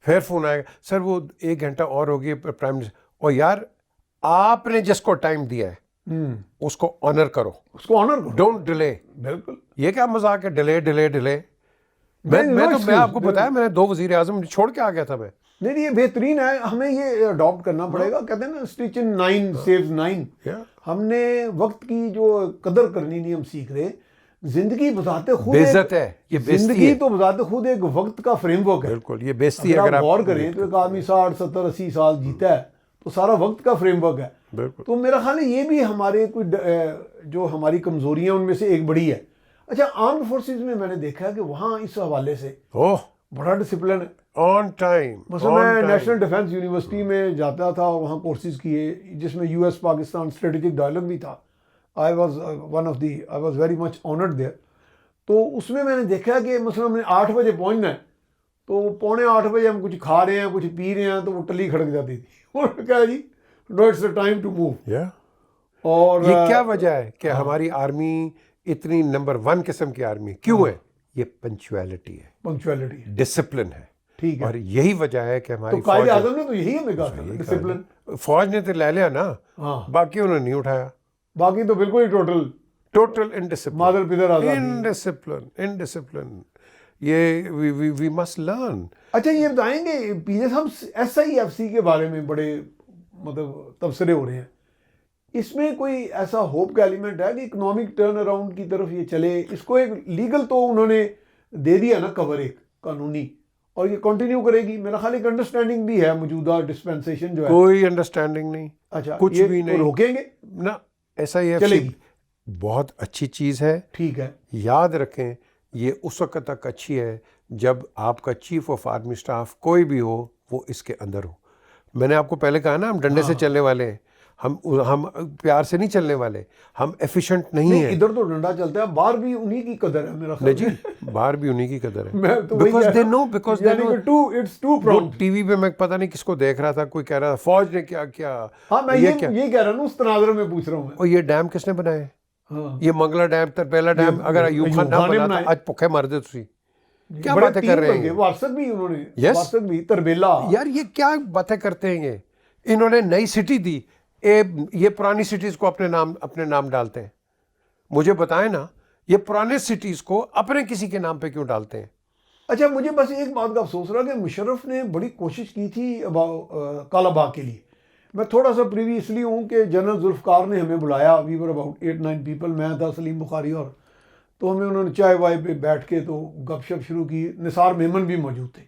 پھر فون آئے گا, سر وہ 1 گھنٹہ اور ہو گئی ہے پرائم منسٹر. اور یار آپ نے جس کو ٹائم دیا ہے اس کو آنر کرو, اس کو آنر کرو, ڈونٹ ڈیلے. بالکل. یہ کیا مذاق ہے, ڈیلے. میں آپ کو بتایا, میں نے 2 وزیر اعظم چھوڑ کے آ گیا تھا. میں نہیں, یہ بہترین ہے, ہمیں یہ اڈاپٹ کرنا پڑے گا. کہتے ہیں نا اسٹچ ان 9 سیوز 9. ہم نے وقت کی جو قدر کرنی نہیں ہم سیکھ رہے. زندگی بذات خود بے عزت ہے, یہ زندگی تو بذات خود ایک وقت کا فریم ورک ہے. بالکل یہ بیزتی ہے. اگر آپ غور کریں تو ایک آدمی 60 70 80 سال جیتا ہے تو سارا وقت کا فریم ورک ہے. بالکل. تو میرا خیال ہے یہ بھی ہمارے کوئی جو ہماری کمزوریاں ان میں سے ایک بڑی ہے. اچھا آرمڈ فورسز میں نے دیکھا ہے کہ وہاں اس حوالے سے بڑا ڈسپلن ہے. On time. مثلا میں نیشنل ڈیفنس یونیورسٹی میں جاتا تھا اور وہاں کورسز کیے جس میں US پاکستان اسٹریٹجک ڈائلاگ بھی تھا. I was very much honored there. تو اس میں نے دیکھا کہ مثلا ہم نے 8 بجے پہنچنا ہے تو 7:45 بجے ہم کچھ کھا رہے ہیں کچھ پی رہے ہیں تو وہ ٹلی کھڑک جاتی تھی. انہوں نے کہا جی no it's the time to move. اور یہ کیا وجہ ہے کہ ہماری آرمی اتنی نمبر 1 قسم کی آرمی کیوں ہے؟ یہ پنکچویلٹی ہے, ڈسپلن ہے. ٹھیک ہے. اور یہی وجہ ہے کہ ہماری قائد اعظم نے تو یہی ہمیں کہا تھا ڈسپلن. فوج نے تو لے لیا نا, باقی انہوں نے نہیں اٹھایا. باقی تو بالکل ہی ٹوٹل انڈسپلن, مادر پدر انڈسپلن. یہ وی مسٹ لرن. اچھا یہ بتائیں گے پی ایس ہم SIFC کے بارے میں بڑے مطلب تبصرے ہو رہے ہیں, اس میں کوئی ایسا ہوپ کا ایلیمنٹ ہے کہ اکنامک ٹرن اراؤنڈ کی طرف یہ چلے؟ اس کو ایک لیگل تو انہوں نے دے دیا نا کور, ایک قانونی, اور یہ کنٹینیو کرے گی. میرا خیال ایک انڈرسٹینڈنگ بھی ہے موجودہ ڈسپینسیشن جو ہے. کوئی انڈرسٹینڈنگ نہیں. اچھا کچھ بھی نہیں. روکیں گے نا. SIFC چلے گی, بہت اچھی چیز ہے. ٹھیک ہے. یاد رکھیں یہ اس وقت تک اچھی ہے جب آپ کا چیف آف آرمی اسٹاف کوئی بھی ہو وہ اس کے اندر ہو. میں نے آپ کو پہلے کہا نا ہم ڈنڈے سے چلنے والے ہیں. ہم پیار سے نہیں چلنے والے, ہم ایفیشینٹ نہیں ہیں. ادھر تو ڈنڈا چلتا ہے, باہر بھی انہی کی قدر ہے میرا نہیں خیال جی, باہر بھی انہی کی قدر ہے. میں تو وہی because they know, because they know. It's too prompt. TV پہ میں پتہ نہیں کس کو دیکھ رہا تھا, کوئی کہہ رہا تھا فوج نے کیا کیا. ہاں میں یہ کہہ رہا ہوں, اس تناظر میں پوچھ رہا ہوں میں. اور یہ ڈیم کس نے بنائے؟ ہاں یہ منگلا ڈیم, تربیلا ڈیم, اگر ایوب خان نہ بناتا آج بھوکے مر دے تسی. کیا باتیں کر رہے ہیں؟ وارثت بھی انہوں نے, Yes. وارثت بھی, تربیلا. یار یہ کیا باتیں کرتے ہیں یہ؟ انہوں نے نئی سٹی دی, یہ پرانی سٹیز کو اپنے نام ڈالتے ہیں. مجھے بتائیں نا, یہ پرانے سٹیز کو اپنے کسی کے نام پہ کیوں ڈالتے ہیں؟ اچھا مجھے بس ایک بات کا افسوس رہا کہ مشرف نے بڑی کوشش کی تھی کالا باغ کے لیے. میں تھوڑا سا پریوی اس لیے ہوں کہ جنرل ذوالفقار نے ہمیں بلایا, وی ور اباؤٹ 8-9 پیپل, میں تھا, سلیم بخاری, اور تو ہمیں انہوں نے چائے وائے پہ بیٹھ کے تو گپ شپ شروع کی. نثار میمن بھی موجود تھے.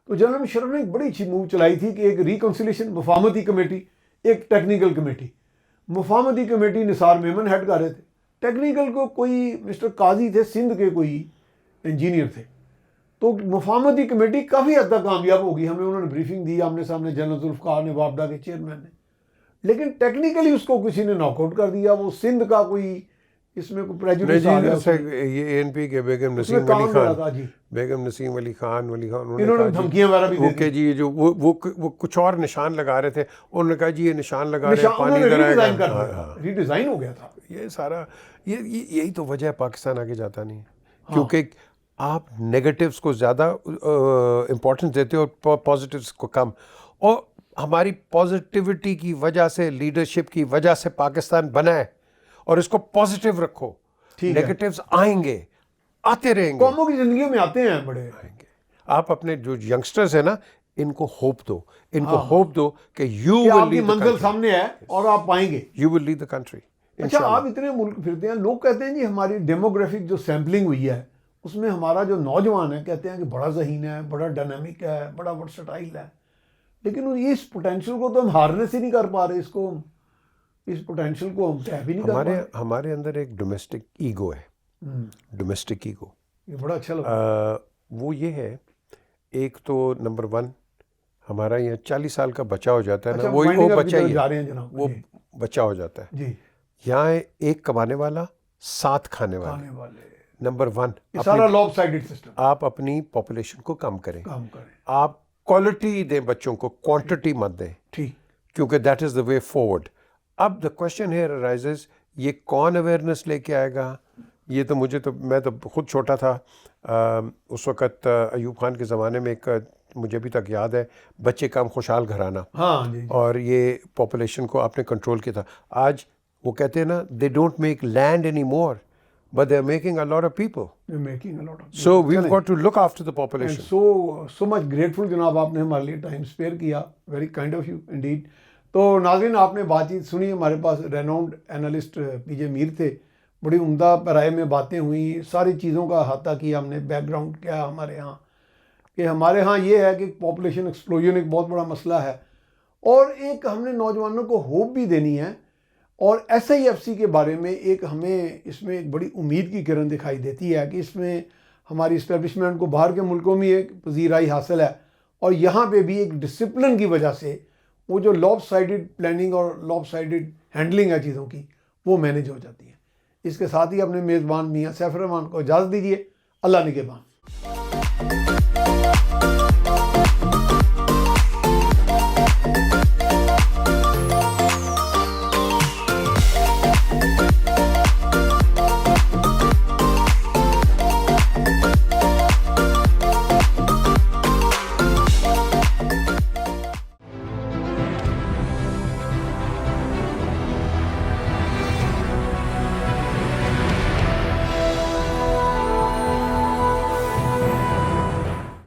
تو جنرل مشرف نے ایک بڑی اچھی موو چلائی تھی کہ ایک ریکنسیلیشن مفاہمتی کمیٹی, ایک ٹیکنیکل کمیٹی. مفاہمتی کمیٹی نثار میمن ہیڈ کر رہے تھے, ٹیکنیکل کو کوئی مسٹر قاضی تھے, سندھ کے کوئی انجینئر تھے. تو مفاہمتی کمیٹی کافی حد تک کامیاب ہوگی. ہمیں انہوں نے بریفنگ دی آمنے سامنے, جنرل ذوالفقار نے, وابڈا کے چیئرمین نے, لیکن ٹیکنیکلی اس کو کسی نے ناک آؤٹ کر دیا. وہ سندھ کا کوئی اس میں کوئی پریجوڈس آ گیا. یہ اے این پی کے بیگم اس میں نسیم علی کام کر رہا خان, تھا جی. بیگم نسیم علی خان, انہوں نے دھمکیاں وغیرہ بھی دی کہ جی جو وہ کچھ اور نشان لگا رہے تھے, انہوں نے کہا جی یہ نشان لگا رہے ہیں, پانی ادھر آئے گا. ری ڈیزائن ہو گیا تھا. یہ سارا یہی تو وجہ ہے پاکستان آگے جاتا نہیں, کیونکہ آپ نیگیٹوز کو زیادہ امپورٹنس دیتے ہو اور پازیٹیوز کو کم. اور ہماری پازیٹیوٹی کی وجہ سے, لیڈرشپ کی وجہ سے پاکستان بنا ہے, اور اس کو پازیٹیو رکھو. نیگیٹیوز آئیں گے, آتے رہیں گے, قوموں کی زندگیوں میں آتے ہیں بڑے. آئیں گے. آپ اپنے جو ینگسٹرز ہیں نا, ان کو ہوپ دو, ان کو ہوپ دو کہ یو ول لیڈ منزل سامنے ہے اور آپ پائیں گے, you will lead the country. اچھا آپ اتنے ملک پھرتے ہیں, لوگ کہتے ہیں جی ہماری ڈیموگرافک جو سیمپلنگ ہوئی ہے اس میں ہمارا جو نوجوان ہے کہتے ہیں کہ بڑا ذہین ہے, بڑا ڈائنامک ہے, بڑا ورسٹائل ہے, لیکن اس پوٹینشیل کو تو ہم ہارنس ہی نہیں کر پا رہے. اس پوٹینشیل کو ہم ٹیپ ہی نہیں کر پا رہے. ہمارے اندر ایک ڈومیسٹک ایگو ہے, ڈومیسٹک ایگو. یہ بڑا اچھا لگا. وہ یہ ہے, ایک تو نمبر 1 ہمارا یہ 40 سال کا بچہ ہو جاتا ہے نا, وہ بچہ ہی ہے, وہ بچہ ہو جاتا ہے. جی یہاں ایک کمانے والا, 7 کھانے والے. نمبر 1 سارا لوب سائڈڈ سسٹم. آپ اپنی پاپولیشن کو کم کریں, آپ کوالٹی دیں بچوں کو, کوانٹٹی مت دیں, ٹھیک, کیونکہ that is the way forward. اب دا کوشچن ہیئر ارائزز, یہ کون اویئرنیس لے کے آئے گا؟ یہ تو میں تو خود چھوٹا تھا اس وقت, ایوب خان کے زمانے میں ایک مجھے ابھی تک یاد ہے, بچے کم خوشحال گھرانہ, اور یہ پاپولیشن کو آپ نے کنٹرول کیا تھا. آج وہ کہتے ہیں نا, they don't make land anymore, but they're making a lot of people. They're making a lot of people. So we've got to look after the population. And so much grateful جناب, آپ نے ہمارے لیے time spare کیا. Very kind of you indeed. تو ناظرین آپ نے بات چیت سنی. ہمارے پاس ریناؤنڈ اینالسٹ پی جے میر تھے, بڑی عمدہ پیرائے میں باتیں ہوئیں, ساری چیزوں کا احاطہ کیا ہم نے. بیک گراؤنڈ کیا ہمارے ہاں, کہ ہمارے ہاں یہ ہے کہ پاپولیشن ایکسپلوژن ایک بہت بڑا مسئلہ ہے, اور ایک ہم نے نوجوانوں کو ہوپ بھی دینی ہے. اور ایس آئی ایف سی کے بارے میں ایک ہمیں اس میں ایک بڑی امید کی کرن دکھائی دیتی ہے کہ اس میں ہماری اسٹیبلشمنٹ کو باہر کے ملکوں میں ایک پذیرائی حاصل ہے, اور یہاں پہ بھی ایک ڈسپلن کی وجہ سے وہ جو لوب سائڈڈ پلاننگ اور لوب سائڈڈ ہینڈلنگ ہے چیزوں کی, وہ مینیج ہو جاتی ہے. اس کے ساتھ ہی اپنے میزبان میاں سیف الرحمان کو اجازت دیجیے. اللہ نگہبان.